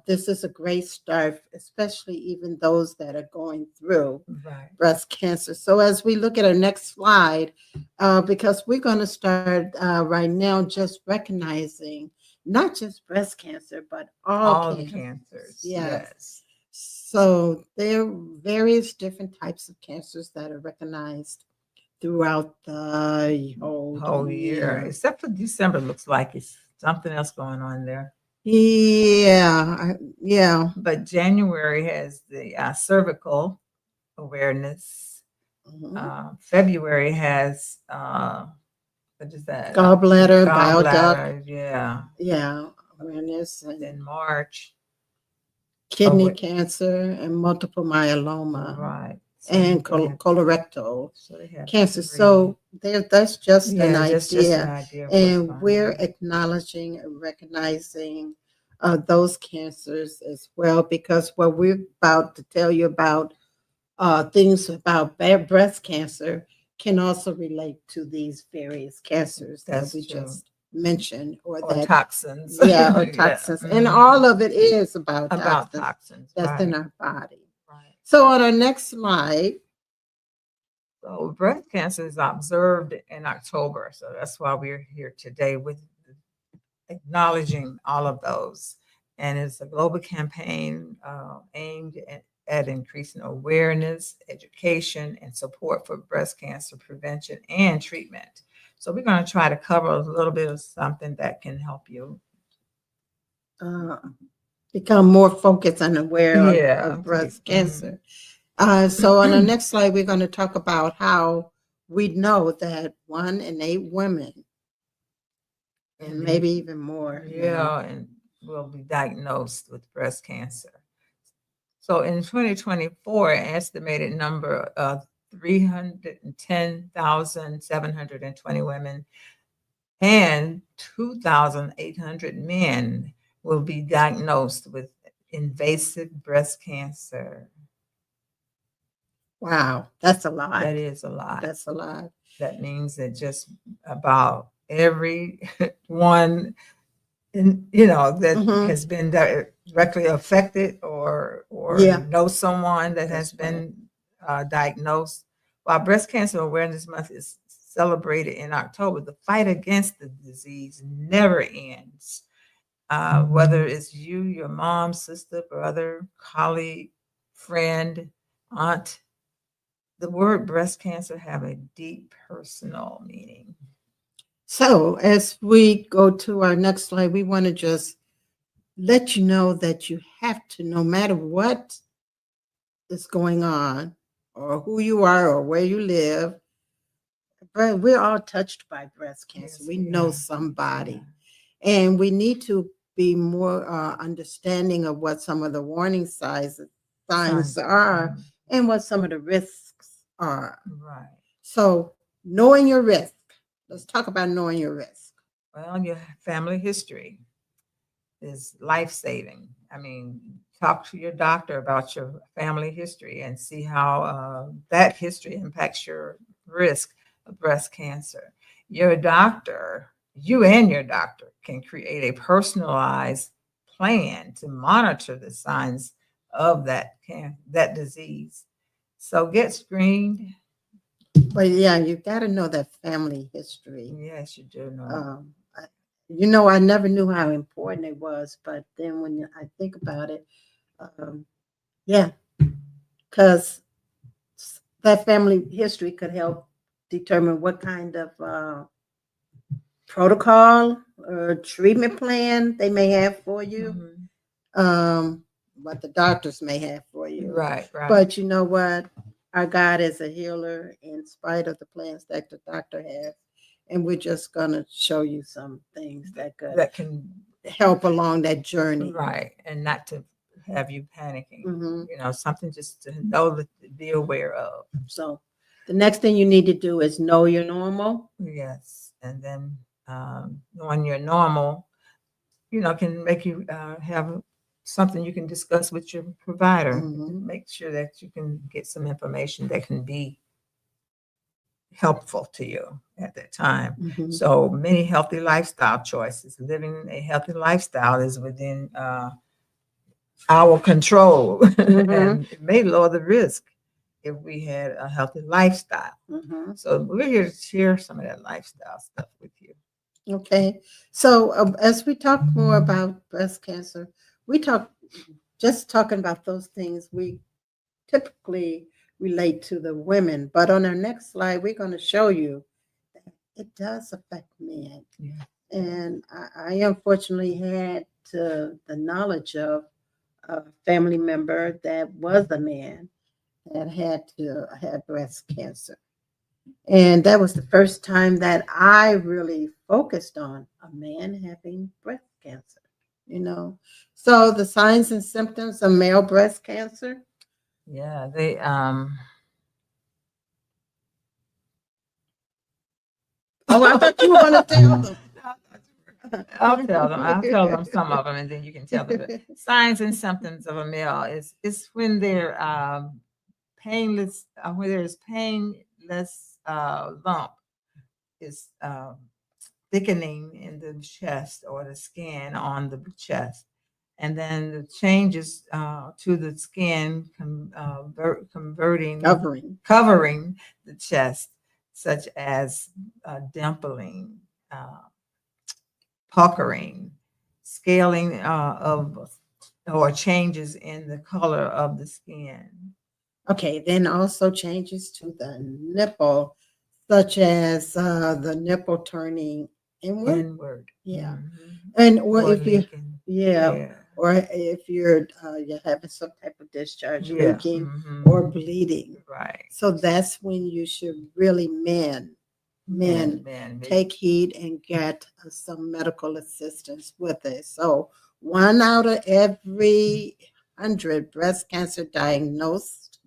this is a great start, especially even those that are going through Right. breast cancer. So as we look at our next slide, because we're going to start right now just recognizing not just breast cancer, but all the cancers. cancers. Yes. So there are various different types of cancers that are recognized throughout the Whole year. Except for December, looks like it's something else going on there. Yeah. But January has the cervical awareness. Mhm. February has what is that? Gallbladder, bile duct. Yeah. Awareness In and March. kidney cancer and multiple myeloma. Right. And colorectal cancer. 3. So that's just an idea. Just an idea. And we're acknowledging and recognizing those cancers as well, because what we're about to tell you about things about breast cancer can also relate to these various cancers that we just mentioned, or toxins. Or toxins. And all of it is about toxins that's in our body. Right. So on our next slide. So breast cancer is observed in October. So that's why we're here today with acknowledging all of those. And it's a global campaign aimed at increasing awareness, education, and support for breast cancer prevention and treatment. So we're going to try to cover a little bit of something that can help you become more focused and aware of breast cancer. So on the next slide, we're going to talk about how we know that 1 in 8 women, and maybe even more, and will be diagnosed with breast cancer. So in 2024, an estimated number of 310,720 women and 2,800 men will be diagnosed with invasive breast cancer. Wow, that's a lot. That is a lot. That's a lot. That means that just about every one, that has been directly affected or Yeah. know someone that has That's right. been diagnosed. While Breast Cancer Awareness Month is celebrated in October, the fight against the disease never ends. Whether it's you, your mom, sister, brother, colleague, friend, aunt, the word breast cancer have a deep personal meaning. So as we go to our next slide, we want to just let you know that you have to, no matter what is going on or who you are or where you live, but we're all touched by breast cancer. Yes, we we know are. somebody. And we need to be more understanding of what some of the warning signs are and what some of the risks are. Right. So knowing your risk. Let's talk about knowing your risk. Well, your family history is life-saving. I mean, talk to your doctor about your family history and see how that history impacts your risk of breast cancer. Your doctor, you and your doctor can create a personalized plan to monitor the signs of that disease. So get screened. But yeah, you got to know that family history. Yes, you do know. I never knew how important it was, but then when I think about it, yeah, because that family history could help determine what kind of protocol or treatment plan they may have for you, what the doctors may have for you. Right. But you know what? Our God is a healer in spite of the plans that the doctor has. And we're just going to show you some things that can help along that journey. Right. And not to have you panicking. Mhm. Something just to know that to be aware of. So the next thing you need to do is know you're normal. Yes. And then knowing you're normal, can make you have something you can discuss with your provider. Mhm. Make sure that you can get some information that can be helpful to you at that time. Mhm. So many healthy lifestyle choices. Living a healthy lifestyle is within our control and it may lower the risk if we had a healthy lifestyle. So we're here to share some of that lifestyle stuff with you. Okay. So as we talk more about breast cancer, we talking about those things we typically relate to the women. But on our next slide, we're going to show you that it does affect men. Yeah. And I unfortunately had the knowledge of a family member that was a man that had breast cancer. And that was the first time that I really focused on a man having breast cancer, So the signs and symptoms of male breast cancer. Yeah, they Oh, I thought you were going to tell them. I'll tell them some of them, and then you can tell them. Signs and symptoms of a male is when they're painless, when there's painless lump is thickening in the chest or the skin on the chest, and then the changes to the skin covering the chest, such as dimpling, puckering, scaling or changes in the color of the skin. Okay, then also changes to the nipple, such as the nipple turning inward. Yeah. And or if you or if you're having some type of discharge, leaking or bleeding. Right. So that's when you should really men take heed and get some medical assistance with it. So 1 out of every 100 breast cancer diagnosed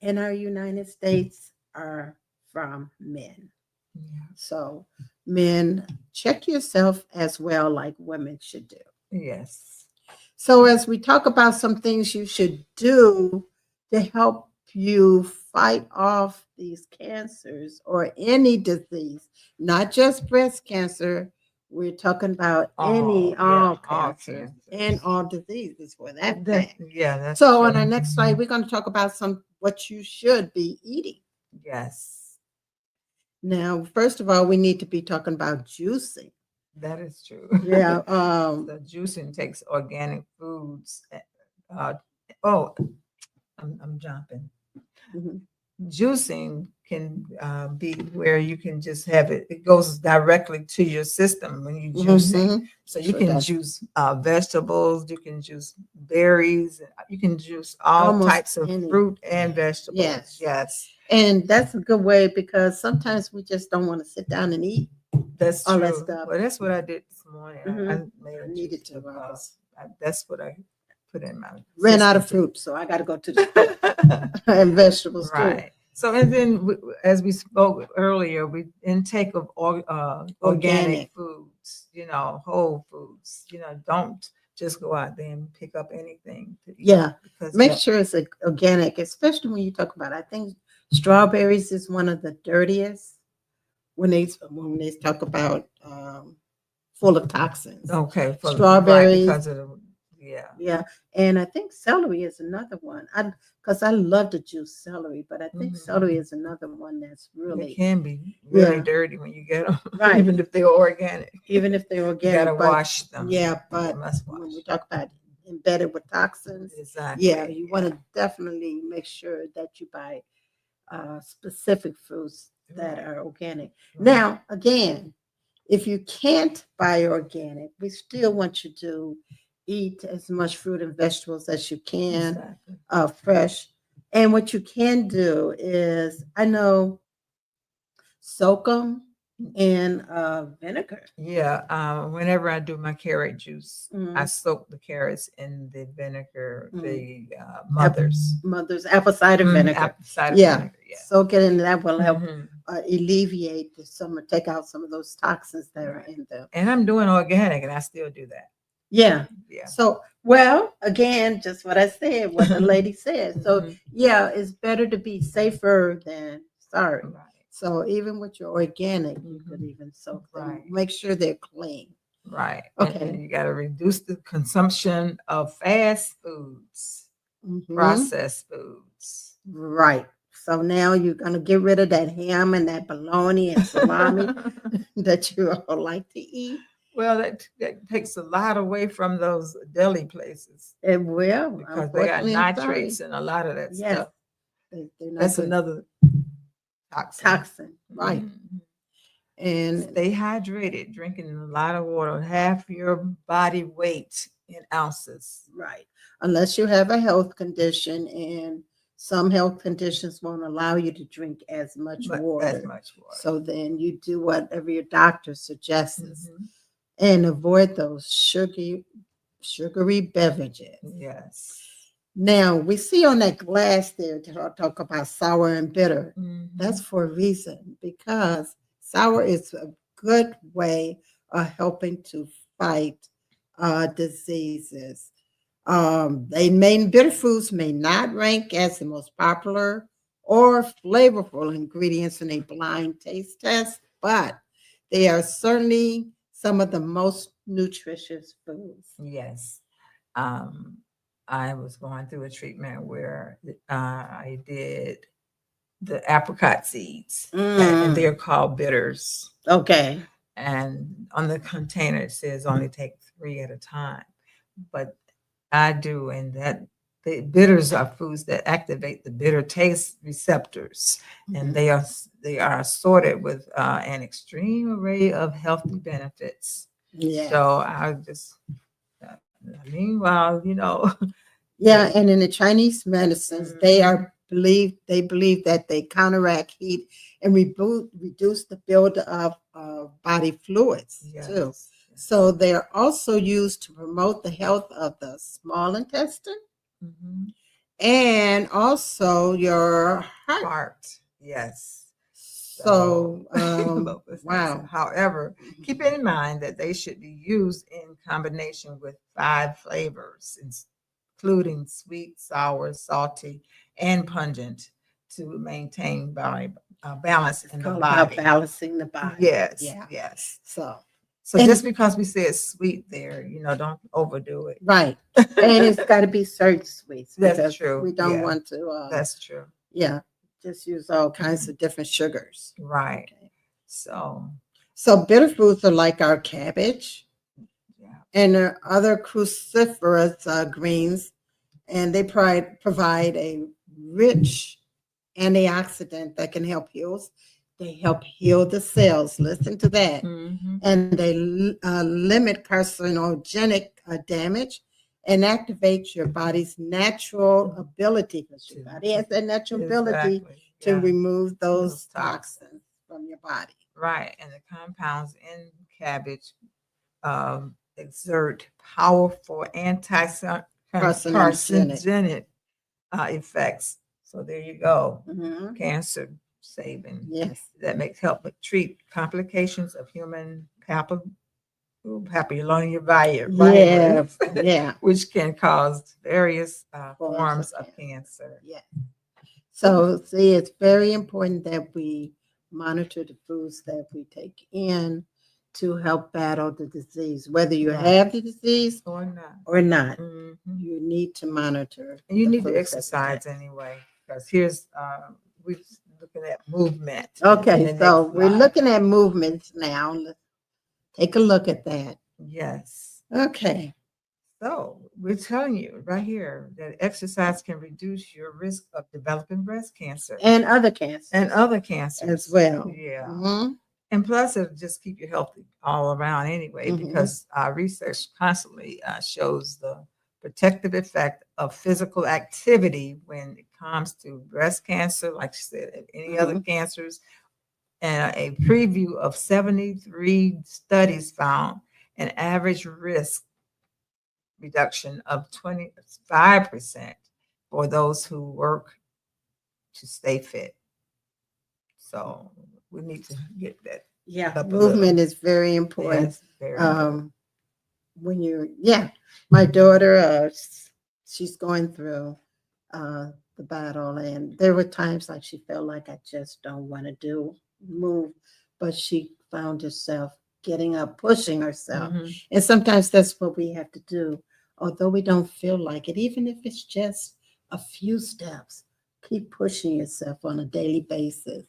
in our United States are from men. Yeah. So men, check yourself as well, like women should do. Yes. So as we talk about some things you should do to help you fight off these cancers or any disease, not just breast cancer, We're talking about All cancers and all diseases for that That, fact. yeah, that's So true. on our next slide, we're going to talk about what you should be eating. Yes, Now, first of all, we need to be talking about juicing. that is true. Yeah. The juicing takes organic foods. Oh, I'm jumping. Mhm. Juicing can be where you can just have it. It goes directly to your system when you juicing. Mhm. So you Sure can does. juice vegetables. You can juice berries. You can juice all Almost types of any. fruit and vegetables. Yes. Yes, And that's a good way because sometimes we just don't want to sit down and eat that's all true. that stuff. Well, that's what I did this morning. I Mhm. made I a needed juice to. because that's what I put in my Ran out of system. fruit, so I got to go to the store and vegetables too. Right. So, and then as we spoke earlier, we intake of Organic. organic foods, whole foods. Don't just go out there and pick up anything to eat. Yeah. Because Make sure it's organic, especially when you talk about, I think strawberries is one of the dirtiest when they talk about full of toxins. okay, right, Strawberries. because of the, yeah. Yeah. And I think celery is another one. Because I love to juice celery, but I think Mhm. celery is another one that's It really, can be really Yeah. dirty when you get them, Right. even if they're organic. even if they're You organic. gotta but wash them. Yeah, but You must when we wash. talk about embedded with toxins, Exactly. yeah, you want to definitely make sure that you buy specific fruits that Right. are organic. Right. Now, again, if you can't buy organic, we still want you to eat as much fruit and vegetables as you can, Exactly. fresh. And what you can do is, I know, soak them in vinegar. Yeah, whenever I do my carrot juice, I Mhm. soak the carrots in the vinegar, Mhm. the mothers. Mother's apple cider vinegar. Apple cider Yeah. vinegar, yeah. Soak it in. That will help Mhm. alleviate take out some of those toxins that are Right. in them. And I'm doing organic, and I still do that. Yeah. Yeah. So, well, again, just what I said, what the lady said. So, Mhm. yeah, it's better to be safer than sorry. Right. So, even with your organic, you could Mhm. even soak them. Right. Make sure they're clean. Right. Okay. And you got to reduce the consumption of fast foods, Mhm. processed foods. Right. So now you're gonna get rid of that ham and that bologna and salami that you all like to eat. Well, that takes a lot away from those deli places It will, because they got unfortunately, I'm sorry. nitrates and a lot of that Yes, stuff. they're not That's good. another toxin. Toxin, right? Mhm. And Stay hydrated, drinking a lot of water, half your body weight in ounces. right, unless you have a health condition, and some health conditions won't allow you to drink as much water. As much water. So then you do whatever your doctor suggests, Mhm. and avoid those sugary beverages. Yes. Now we see on that glass there to talk about sour and bitter. Mhm. That's for a reason, because sour is a good way of helping to fight diseases. Bitter foods may not rank as the most popular or flavorful ingredients in a blind taste test, but they are certainly some of the most nutritious foods. Yes. I was going through a treatment where I did the apricot seeds, and they're called bitters. Okay. And on the container, it says only take 3 at a time. But I do, and that the bitters are foods that activate the bitter taste receptors, and they are assorted with an extreme array of healthy benefits. Yeah. So I just, meanwhile, Yeah, and in the Chinese medicines, they Mhm. believe that they counteract heat and reduce the buildup of body fluids too. Yes. So they're also used to promote the health of the small intestine Mhm. and also your heart. Heart. Yes. So, Wow. However, keep in mind that they should be used in combination with 5 flavors, including sweet, sour, salty, and pungent, to maintain balance in the Called about body. balancing the body. Yes. Yeah. Yes. So So And- just because we say it's sweet there, don't overdo it. Right. And it's got to be certain sweets. That's because true, We don't yeah. want to, That's true. just use all kinds of different sugars. Right. Okay. So, So bitter foods are like our cabbage yeah. and other cruciferous greens, and they provide a rich antioxidant that can help heal. They help heal the cells. Listen to that. Mhm. And they limit carcinogenic damage and activate your body's natural ability, because your body has that natural ability Exactly. to Yeah. remove those Those toxins. toxins from your body. Right. And the compounds in cabbage exert powerful carcinogenic effects. So there you go. Mhm. Cancer saving. Yes. That help treat complications of human papillomavirus, Yeah. which can cause various Forms forms of of cancer. Yeah. So see, it's very important that we monitor the foods that we take in to help battle the disease, whether you Right. have the disease Or not. or not. Mhm. You need to monitor. And you the need to foods that we exercise take. anyway, because here's we're looking at movement. in Okay, the so next we're slide. looking at movements now. Let's take a look at that. Yes. Okay. So we're telling you right here that exercise can reduce your risk of developing breast cancer And other cancers and other cancers as well. Yeah. Mhm. And plus, it'll just keep you healthy all around anyway, Mhm. because research constantly shows the protective effect of physical activity when it comes to breast cancer, like you said, and any other cancers. And a preview of 73 studies found an average risk reduction of 25% for those who work to stay fit. So we need to get that. Yeah, Up a little. movement is very important. Yes, very good. When my daughter, she's going through the battle, and there were times like she felt like I just don't want to move, but she found herself getting up, pushing herself. Mhm. And sometimes that's what we have to do, although we don't feel like it, even if it's just a few steps, keep pushing yourself on a daily basis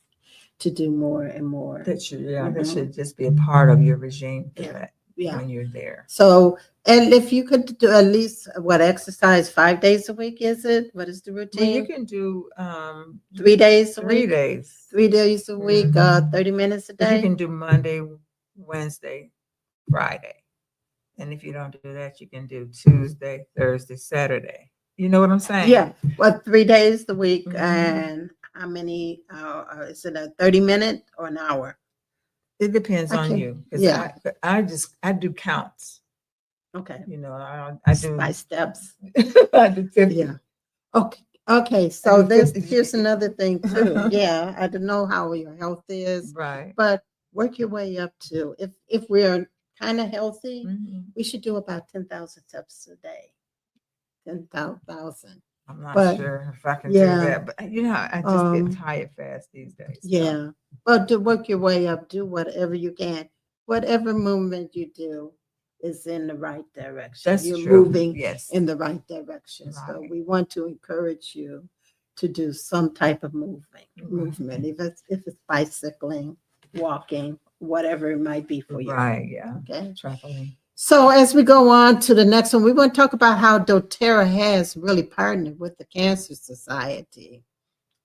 to do more and more. That Mhm. should just be a part of your regime for Yeah. that Yeah. when you're there. So, and if you could do at least exercise 5 days a week, is it? What is the Well, routine? you can do 3 days a 3 week? days. 3 days a week, Mhm. 30 minutes a But you day? can do Monday, Wednesday, Friday. And if you don't do that, you can do Tuesday, Thursday, Saturday. You know what I'm saying? Yeah. Well, 3 days a week, Mhm. and how many, is it a 30-minute or an hour? It depends on Okay. you. 'Cause Yeah. I do counts. Okay. I do By steps. I do 50. Yeah. Okay. So do 50. here's another thing too. Yeah, I don't know how your health is, Right. but work your way up to if we're kind of healthy, Mhm. we should do about 10,000 steps a day. 10,000. I'm not But, sure if I can yeah, do that, but I just get tired fast these days. so. Yeah. But to work your way up, do whatever you can. Whatever movement you do is in the right direction. That's You're true. moving Yes. in the right direction. So Right. we want to encourage you to do some type of movement. Right. If it's bicycling, walking, whatever it might be for you. Right. Yeah. Okay. Trampoline. So as we go on to the next one, we want to talk about how doTERRA has really partnered with the Cancer Society.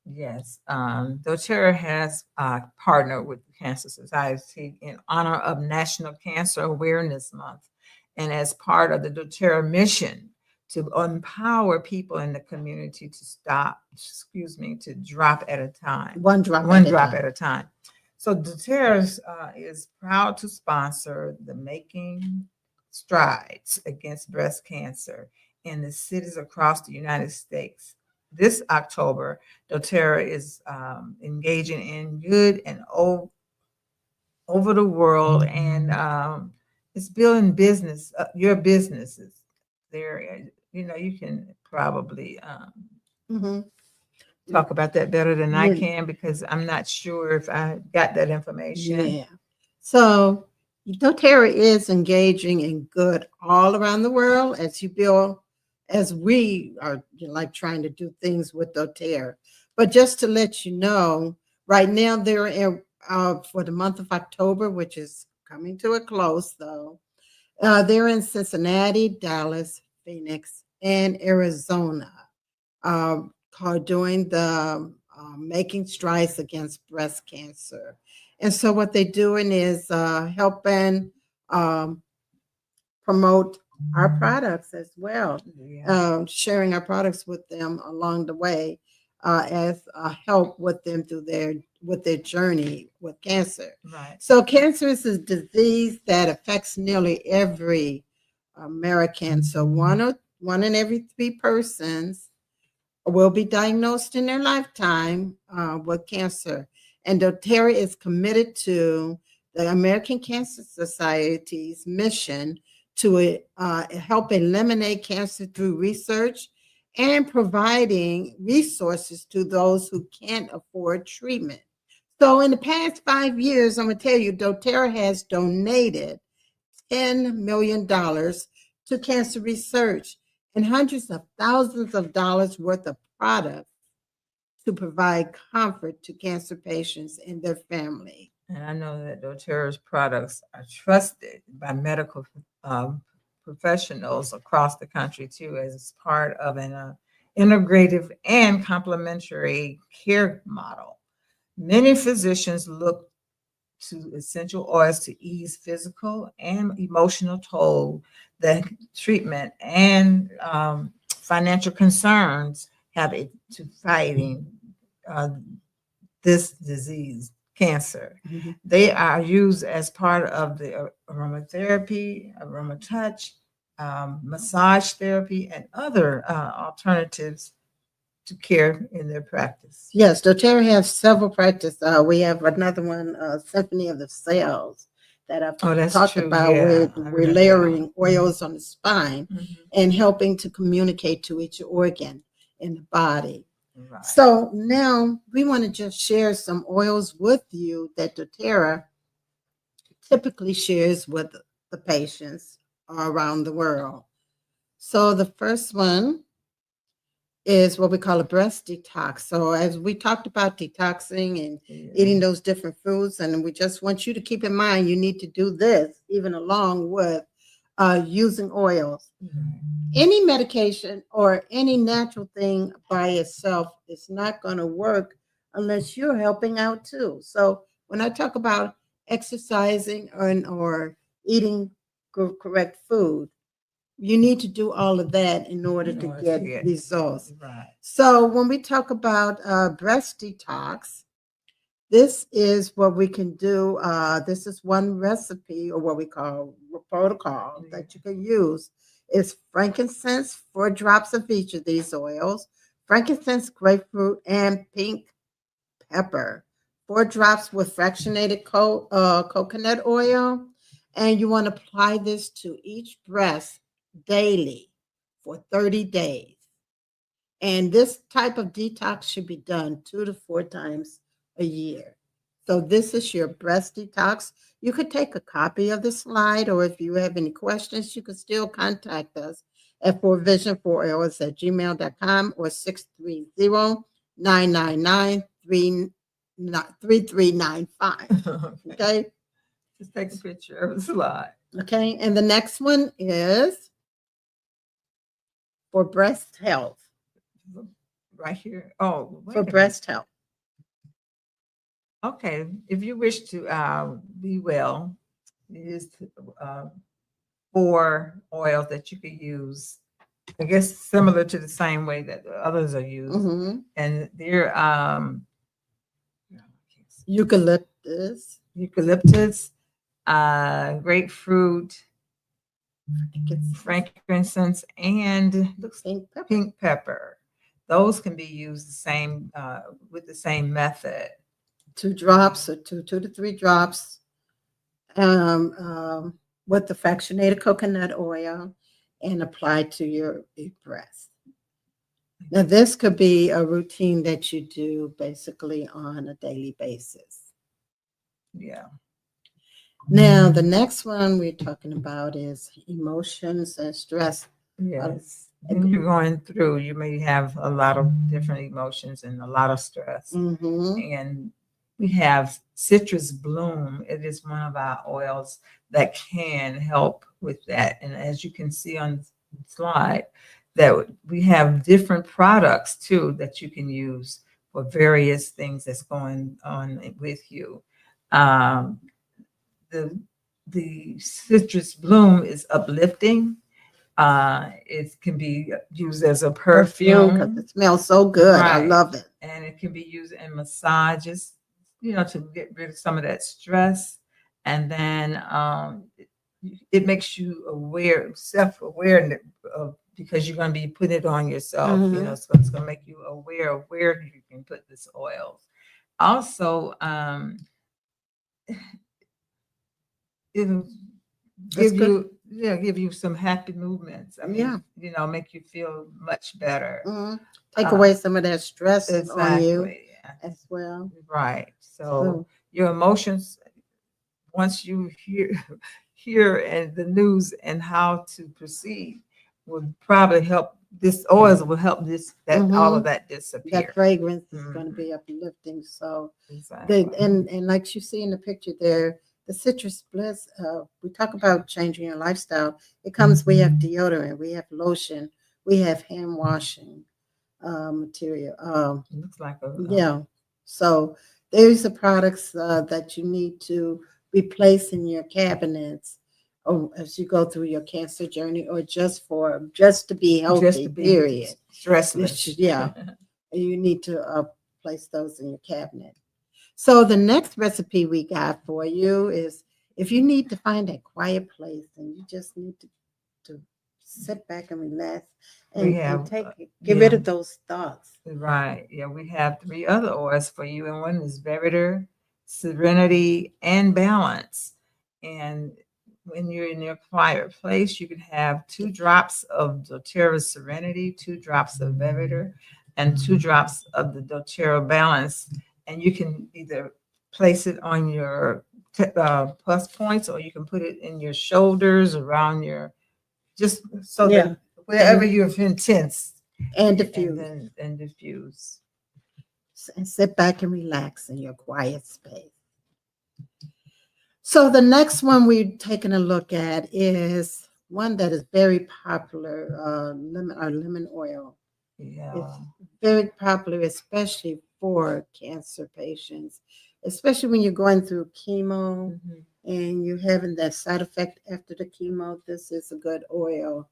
Yes. doTERRA has partnered with the Cancer Society in honor of National Cancer Awareness Month, and as part of the doTERRA mission to empower people in the community to drop at a time. One drop at a time. So doTERRA is proud to sponsor the Making Strides Against Breast Cancer in the cities across the United States. This October, doTERRA is engaging in good and over the world, and it's building your businesses. There, you can probably talk about that better than I can, because I'm not sure if I got that information. Yeah. So doTERRA is engaging in good all around the world as we are like trying to do things with doTERRA. But just to let you know, right now they're in, for the month of October, which is coming to a close though. They're in Cincinnati, Dallas, Phoenix, and Arizona, doing the Making Strides Against Breast Cancer. And so what they're doing is helping promote our products as well, sharing our products with them along the way as help with them through their journey with cancer. Right. So cancer is a disease that affects nearly every American. So one in every 3 persons will be diagnosed in their lifetime with cancer. And doTERRA is committed to the American Cancer Society's mission to help eliminate cancer through research and providing resources to those who can't afford treatment. So in the past 5 years, I'm going to tell you, doTERRA has donated $10 million to cancer research and hundreds of thousands of dollars worth of products to provide comfort to cancer patients and their family. And I know that doTERRA's products are trusted by medical professionals across the country too, as part of an integrative and complementary care model. Many physicians look to essential oils to ease physical and emotional toll that treatment and financial concerns have to fighting this disease, cancer. Mm-hmm. They are used as part of the aromatherapy, aromatouch, massage therapy, and other alternatives to care in their practice. Yes, doTERRA has several practices. We have another one, Symphony of the Cells, that I've talked true. about. Yeah, We're layering oils on the spine Mhm. and helping to communicate to each organ in the body. Right. So now we want to just share some oils with you that doTERRA typically shares with the patients around the world. So the first one is what we call a breast detox. So as we talked about detoxing and eating those different foods, and we just want you to keep in mind, you need to do this even along with using oils. Any medication or any natural thing by itself is not going to work unless you're helping out too. So when I talk about exercising or eating correct food, you need to do all of that in order to get results. Right. So when we talk about breast detox, this is what we can do. This is one recipe or what we call protocol that you can use. It's frankincense, 4 drops of each of these oils, frankincense, grapefruit, and pink pepper, 4 drops with fractionated coconut oil. And you want to apply this to each breast daily for 30 days. And this type of detox should be done 2 to 4 times a year. So this is your breast detox. You could take a copy of the slide, or if you have any questions, you can still contact us at forvision4oils@gmail.com or 630-999-3395. Okay. Just take a picture of the slide. Okay. And the next one is for breast health. Right here. Oh, For breast health. Okay. If you wish to be well, use 4 oils that you could use. I guess similar to the same way that the others are used. Mm-hmm. And they're eucalyptus, grapefruit, frankincense, and pink pepper. Those can be used the same with the same method. 2 drops or 2 to 3 drops with the fractionated coconut oil and apply to your breast. Now, this could be a routine that you do basically on a daily basis. Yeah. Now, the next one we're talking about is emotions and stress. Yes. When you're going through, you may have a lot of different emotions and a lot of stress. Mm-hmm. And we have citrus bloom. It is one of our oils that can help with that. And as you can see on the slide, that we have different products too that you can use for various things that's going on with you. Um, the the citrus bloom is uplifting. It can be used as a Perfume, because perfume, it smells so good. I right? love it. And it can be used in massages, to get rid of some of that stress. And then it makes you aware, self-aware of, because you're going to be putting it on yourself, Mhm. so it's going to make you aware of where you can put this oil. Also, it'll That's give good. you, give you some happy movements. I Yeah. mean, make you feel much better. Mhm. Take Uh, away some of that stress on you exactly. Yeah. as well. Right. So So, your emotions, once you hear and the news and how to proceed, would probably help. This oils will help that all of mhm, that that disappear. fragrance is going to Mhm. be uplifting. So, Exactly. and like you see in the picture there, the citrus bliss. We talk about changing your lifestyle. It comes. We have deodorant. We have lotion. We have hand washing material. Looks like Yeah. So there's the products that you need to replace in your cabinets as you go through your cancer journey, or just to be just to healthy. be Period. stressless. Yeah, you need to place those in your cabinet. So the next recipe we got for you is, if you need to find a quiet place and you just need to sit back and relax We and have, get rid yeah. of those thoughts. Right. Yeah, we have three other oils for you, and one is Veritor, Serenity, and Balance. And when you're in your quiet place, you can have 2 drops of doTERRA Serenity, 2 drops of Veritor, and 2 drops of the doTERRA Balance. And you can either place it on your plus points, or you can put it in your shoulders, around your, just so Yeah, that wherever and you're intense, and and diffuse. then and diffuse. And sit back and relax in your quiet space. So the next one we're taking a look at is one that is very popular, lemon oil. It's Yeah. very popular, especially for cancer patients, especially when you're going through chemo Mhm. and you're having that side effect after the chemo. This is a good oil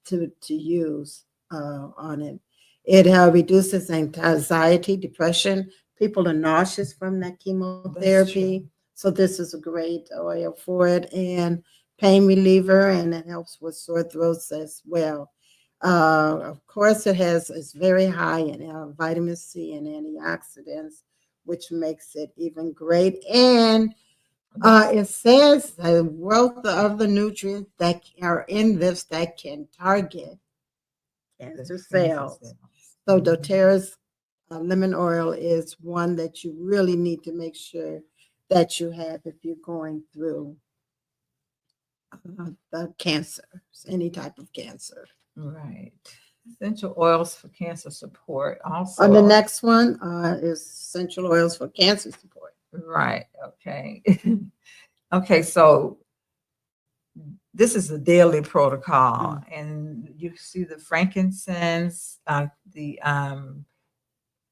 to use on it. It reduces anxiety, depression. People are nauseous from that That's true. chemotherapy, so this is a great oil for it, and pain reliever, and it helps with sore throats as well. Of course, it's very high in vitamin C and antioxidants, which makes it even great. And it says the wealth of the nutrients that are in this that can target cancer cells. So doTERRA's lemon oil is one that you really need to make sure that you have if you're going through the cancer, any type of cancer. Right. Essential oils for cancer support. On the Also, next one is essential oils for cancer support. right. Okay. Okay. So this is a daily protocol, and you see the frankincense, the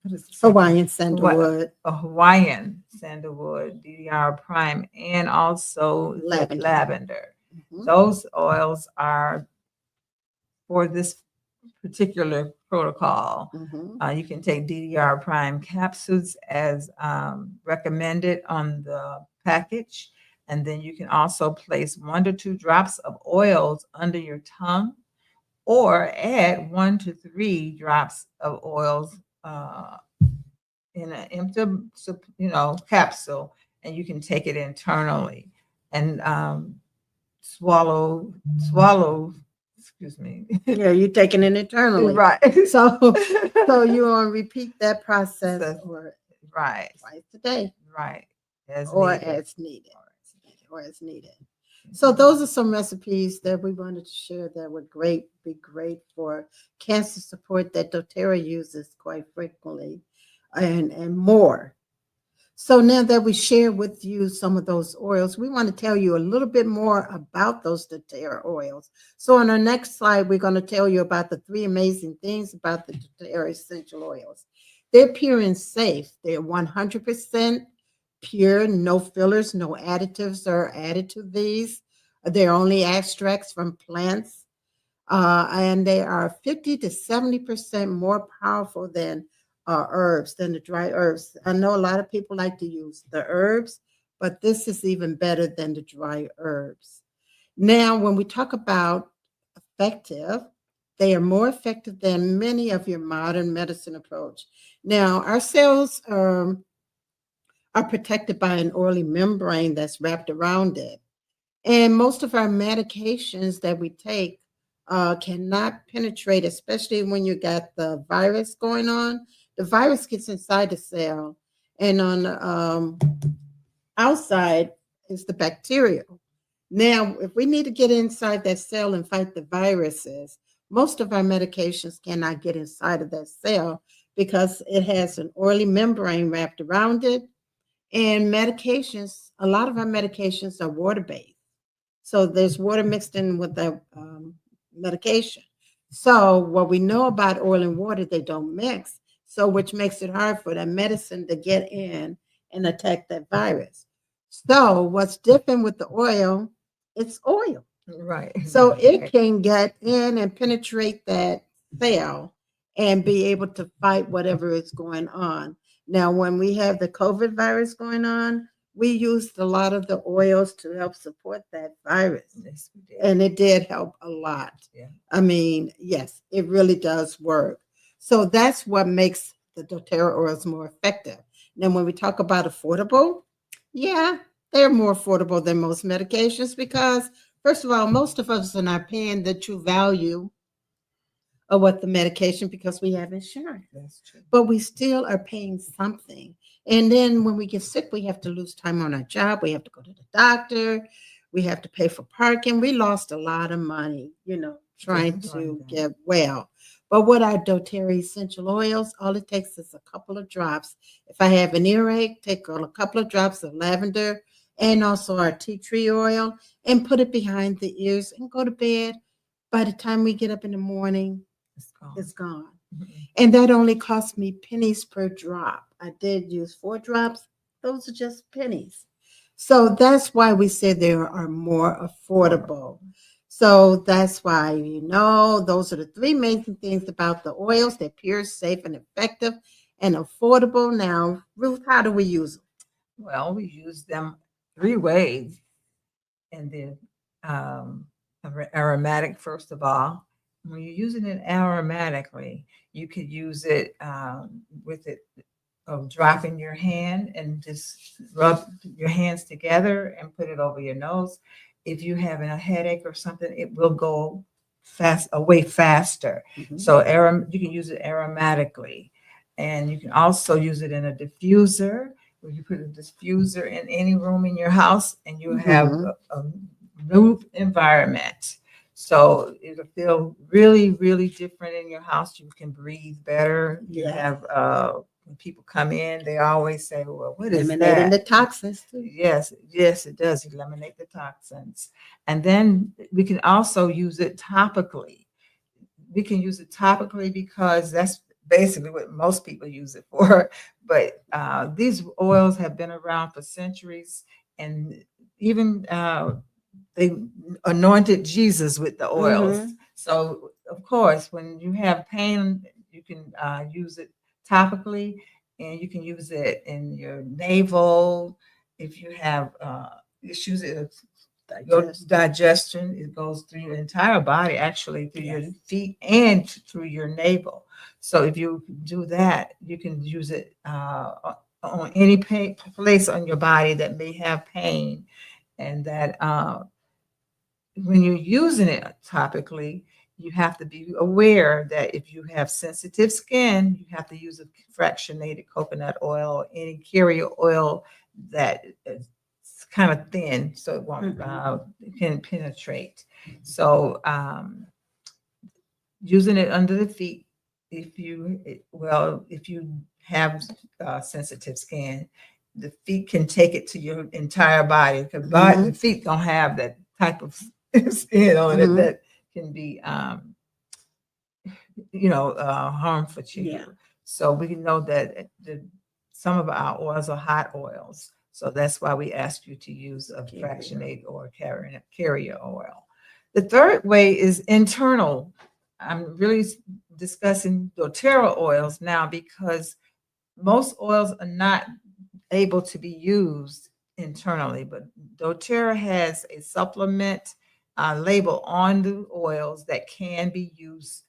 what is the second? Hawaiian sandalwood, A Hawaiian sandalwood, DDR prime, and also the lavender. lavender. Mhm. Those oils are for this particular protocol. Mhm. You can take DDR prime capsules as recommended on the package. And then you can also place 1 to 2 drops of oils under your tongue, or add 1 to 3 drops of oils in an empty, capsule, and you can take it internally and swallow, excuse me. Yeah, you're taking it internally. Right. So you want to repeat that process So, or right, twice a day right, as or needed. as needed. or as needed. So those are some recipes that we wanted to share that would be great for cancer support that doTERRA uses quite frequently and more. So now that we share with you some of those oils, we want to tell you a little bit more about those doTERRA oils. So on our next slide, we're going to tell you about the 3 amazing things about the doTERRA essential oils. They're pure and safe. They're 100% pure, no fillers, no additives are added to these. They're only extracts from plants, and they are 50 to 70% more powerful than herbs, than the dry herbs. I know a lot of people like to use the herbs, but this is even better than the dry herbs. Now, when we talk about effective, they are more effective than many of your modern medicine approach. Now, our cells are protected by an oily membrane that's wrapped around it. And most of our medications that we take cannot penetrate, especially when you got the virus going on. The virus gets inside the cell, and on the outside is the bacteria. Now, if we need to get inside that cell and fight the viruses, most of our medications cannot get inside of that cell because it has an oily membrane wrapped around it. And medications, a lot of our medications are water-based. So there's water mixed in with the medication. So what we know about oil and water, they don't mix. So which makes it hard for that medicine to get in and attack that virus. So what's different with the oil, it's oil. Right. So it can get in and penetrate that cell and be able to fight whatever is going on. Now, when we have the COVID virus going on, we used a lot of the oils to help support that virus. Yes, we did. And it did help a lot. Yeah. I mean, yes, it really does work. So that's what makes the doTERRA oils more effective. Now, when we talk about affordable, yeah, they're more affordable than most medications because, first of all, most of us are not paying the true value of what the medication because we have insurance. That's true. But we still are paying something. And then when we get sick, we have to lose time on our job. We have to go to the doctor. We have to pay for parking. We lost a lot of money, trying to get well. But with our doTERRA essential oils, all it takes is a couple of drops. If I have an earache, take a couple of drops of lavender and also our tea tree oil and put it behind the ears and go to bed. By the time we get up in the morning, it's gone. Mhm. And that only cost me pennies per drop. I did use 4 drops. Those are just pennies. So that's why we say they are more affordable. So that's why, those are the 3 main things about the oils. They're pure, safe, and effective and affordable. Now, Ruth, how do we use them? Well, we use them 3 ways. And the aromatic, first of all. When you're using it aromatically, you could use it with it drop in your hand and just rub your hands together and put it over your nose. If you're having a headache or something, it will go away faster. Mhm. So you can use it aromatically. And you can also use it in a diffuser, where you put a diffuser in any room in your house and you have Mhm. a new environment. So it'll feel really, really different in your house. You can breathe better. You Yeah. have when people come in, they always say, "Well, what is Eliminating that?" the toxins too. Yes, it does eliminate the toxins. And then we can also use it topically. We can use it topically because that's basically what most people use it for. But these oils have been around for centuries, and even they anointed Jesus with the oils. Mhm. So, of course, when you have pain, you can use it topically, and you can use it in your navel. If you have issues with your digestion, it goes through your entire body, actually, through your feet and through your navel. So, if you do that, you can use it on any place on your body that may have pain, and that when you're using it topically, you have to be aware that if you have sensitive skin, you have to use a fractionated coconut oil or any carrier oil that kind of thin, so it won't it can penetrate. So using it under the feet, if you have sensitive skin, the feet can take it to your entire body, because the feet don't have that type of skin on it that can be harmful to you. So we know that some of our oils are hot oils. So that's why we ask you to use a fractionate or carrier oil. The third way is internal. I'm really discussing doTERRA oils now because most oils are not able to be used internally, but doTERRA has a supplement label on the oils that can be used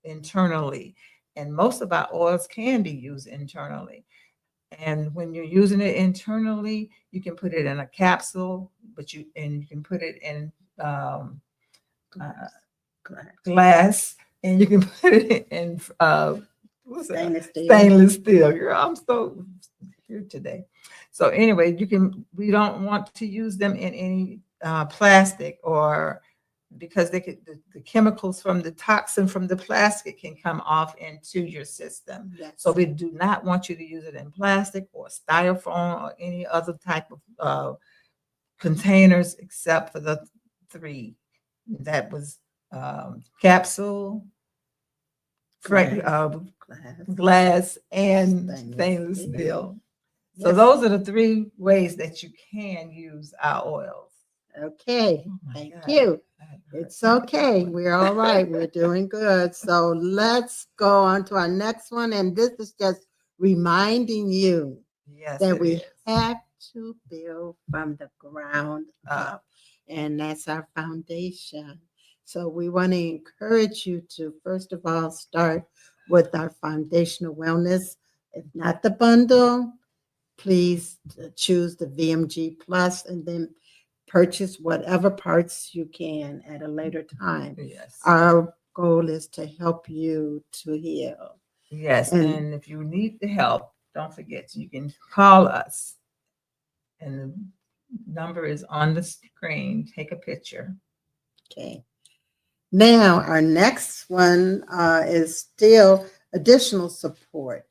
internally. And most of our oils can be used internally. And when you're using it internally, you can put it in a capsule, you can put it in glass, and you can put it in stainless steel. Girl, I'm so here today. So anyway, we don't want to use them in any plastic, or because the chemicals from the toxin from the plastic can come off into your system. So we do not want you to use it in plastic or styrofoam or any other type of containers, except for the three. That was capsule, glass, and stainless steel. So those are the three ways that you can use our oils. Okay, thank you. It's okay. We're all right. We're doing good. So let's go on to our next one. And this is just reminding you that we have to build from the ground up. And that's our foundation. So we want to encourage you to, first of all, start with our foundational wellness. If not the bundle, please choose the VMG Plus and then purchase whatever parts you can at a later time. Yes. Our goal is to help you to heal. Yes. And if you need the help, don't forget, you can call us. And the number is on the screen. Take a picture. Okay. Now, our next one is still additional support.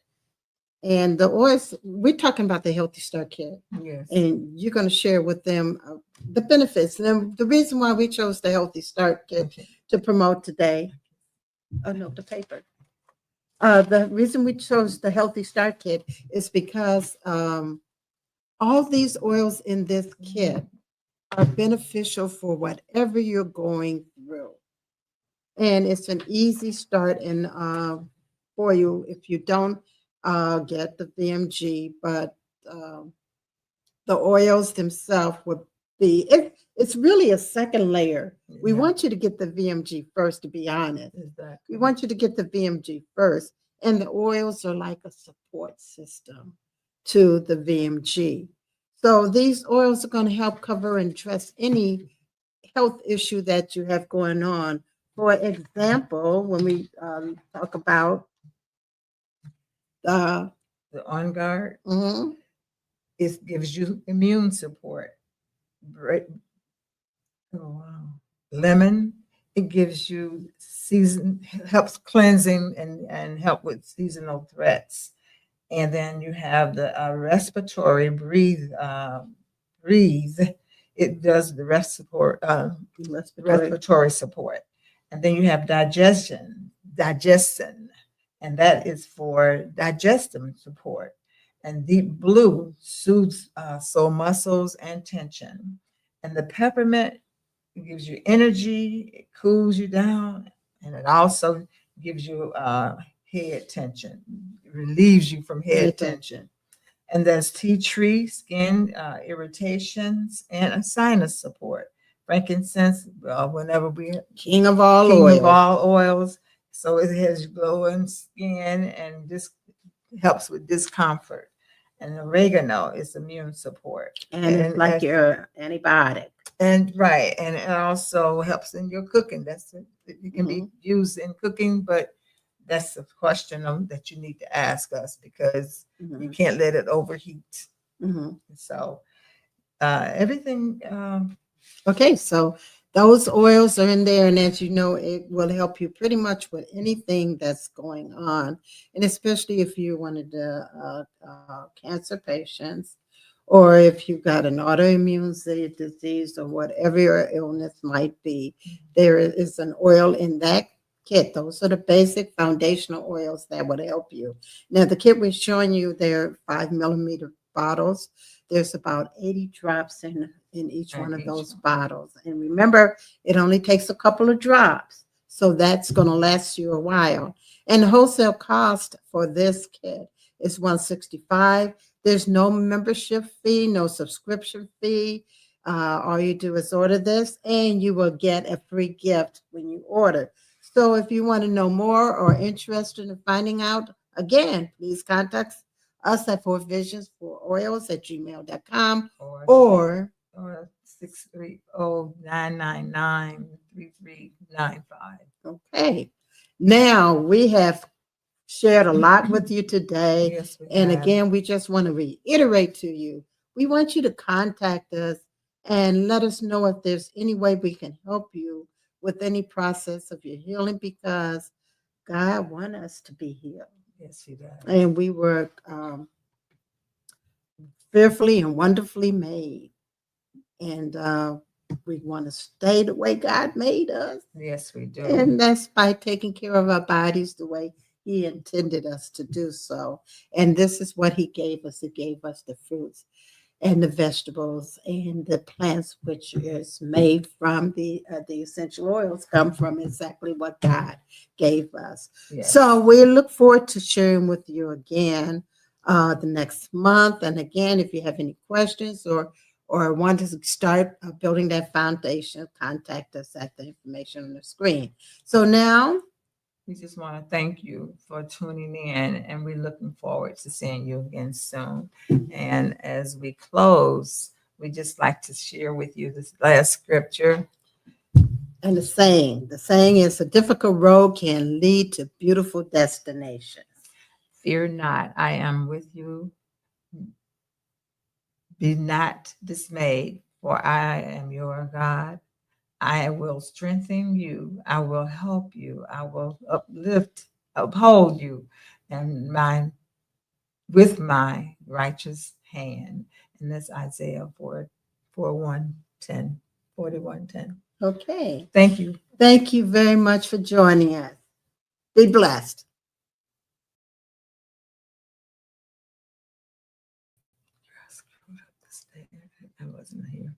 And the oils, we're talking about the Healthy Start Kit. Yes. And you're going to share with them the benefits. And the reason why we chose the Healthy Start Kit to promote today. Oh, no, the paper. The reason we chose the Healthy Start Kit is because all these oils in this kit are beneficial for whatever you're going through. And it's an easy start for you if you don't get the VMG, but the oils themselves would be, it's really a second layer. We want you to get the VMG first, to be honest. Exactly. We want you to get the VMG first, and the oils are like a support system to the VMG. So these oils are going to help cover and address any health issue that you have going on. For example, when we talk about the On Guard, it gives you immune support. Lemon, it gives you helps cleansing and help with seasonal threats. And then you have the respiratory breathe. It does the respiratory support. And then you have digestion, and that is for digestive support. And Deep Blue soothes sore muscles and tension. And the peppermint gives you energy, it cools you down, and it also gives you head tension, it relieves you from head tension. And there's tea tree, skin irritations, and a sinus support. Frankincense, whenever king of all oils. So it has glowing skin and this helps with discomfort. And oregano is immune support. And it's like your antibiotic. And it also helps in your cooking. It can be used in cooking, but that's a question that you need to ask us because you can't let it overheat. So everything. Okay, so those oils are in there, and as you know, it will help you pretty much with anything that's going on, and especially if you're one of the cancer patients, or if you've got an autoimmune disease or whatever your illness might be, there is an oil in that kit. Those are the basic foundational oils that would help you. Now, the kit we're showing you, they're 5 millimeter bottles. There's about 80 drops in each In one of each those one. bottles. And remember, it only takes a couple of drops. So that's going to last you a while. And the wholesale cost for this kit is $165. There's no membership fee, no subscription fee. All you do is order this, and you will get a free gift when you order. So if you want to know more or interested in finding out, again, please contact us at forvisionsforoils@gmail.com or 630-999-3395. okay. Now we have shared a lot with you today. Yes, we And have. again, we just want to reiterate to you, we want you to contact us and let us know if there's any way we can help you with any process of your healing, because God wants us to be healed. Yes, he does. And we were fearfully and wonderfully made. And we want to stay the way God made us. Yes, we do. And that's by taking care of our bodies the way He intended us to do so. And this is what He gave us. He gave us the fruits and the vegetables and the plants, which is made from the essential oils, come from exactly what God gave us. Yes. So we look forward to sharing with you again the next month. And again, if you have any questions or want to start building that foundation, contact us at the information on the screen. So now, we just want to thank you for tuning in, and we're looking forward to seeing you again soon. And as we close, we just like to share with you this last scripture. and the saying is, a difficult road can lead to beautiful destinations. Fear not, I am with you. Be not dismayed, for I am your God. I will strengthen you. I will help you. I will uphold you, and with my righteous hand. And that's Isaiah 41:10. Okay. Thank you. Thank you very much for joining us. Be blessed. I wasn't here.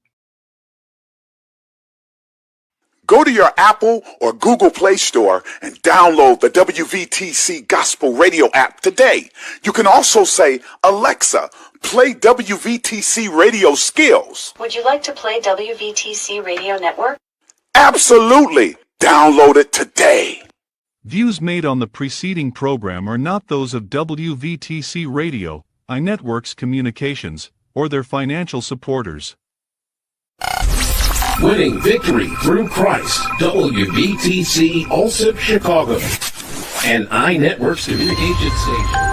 Go to your Apple or Google Play Store and download the WVTC Gospel Radio app today. You can also say, Alexa, play WVTC Radio Skills. Would you like to play WVTC Radio Network? Absolutely. Download it today. Views made on the preceding program are not those of WVTC Radio, iNetworks Communications, or their financial supporters. Winning victory through Christ, WVTC Allsip Chicago, and iNetworks Communication Station.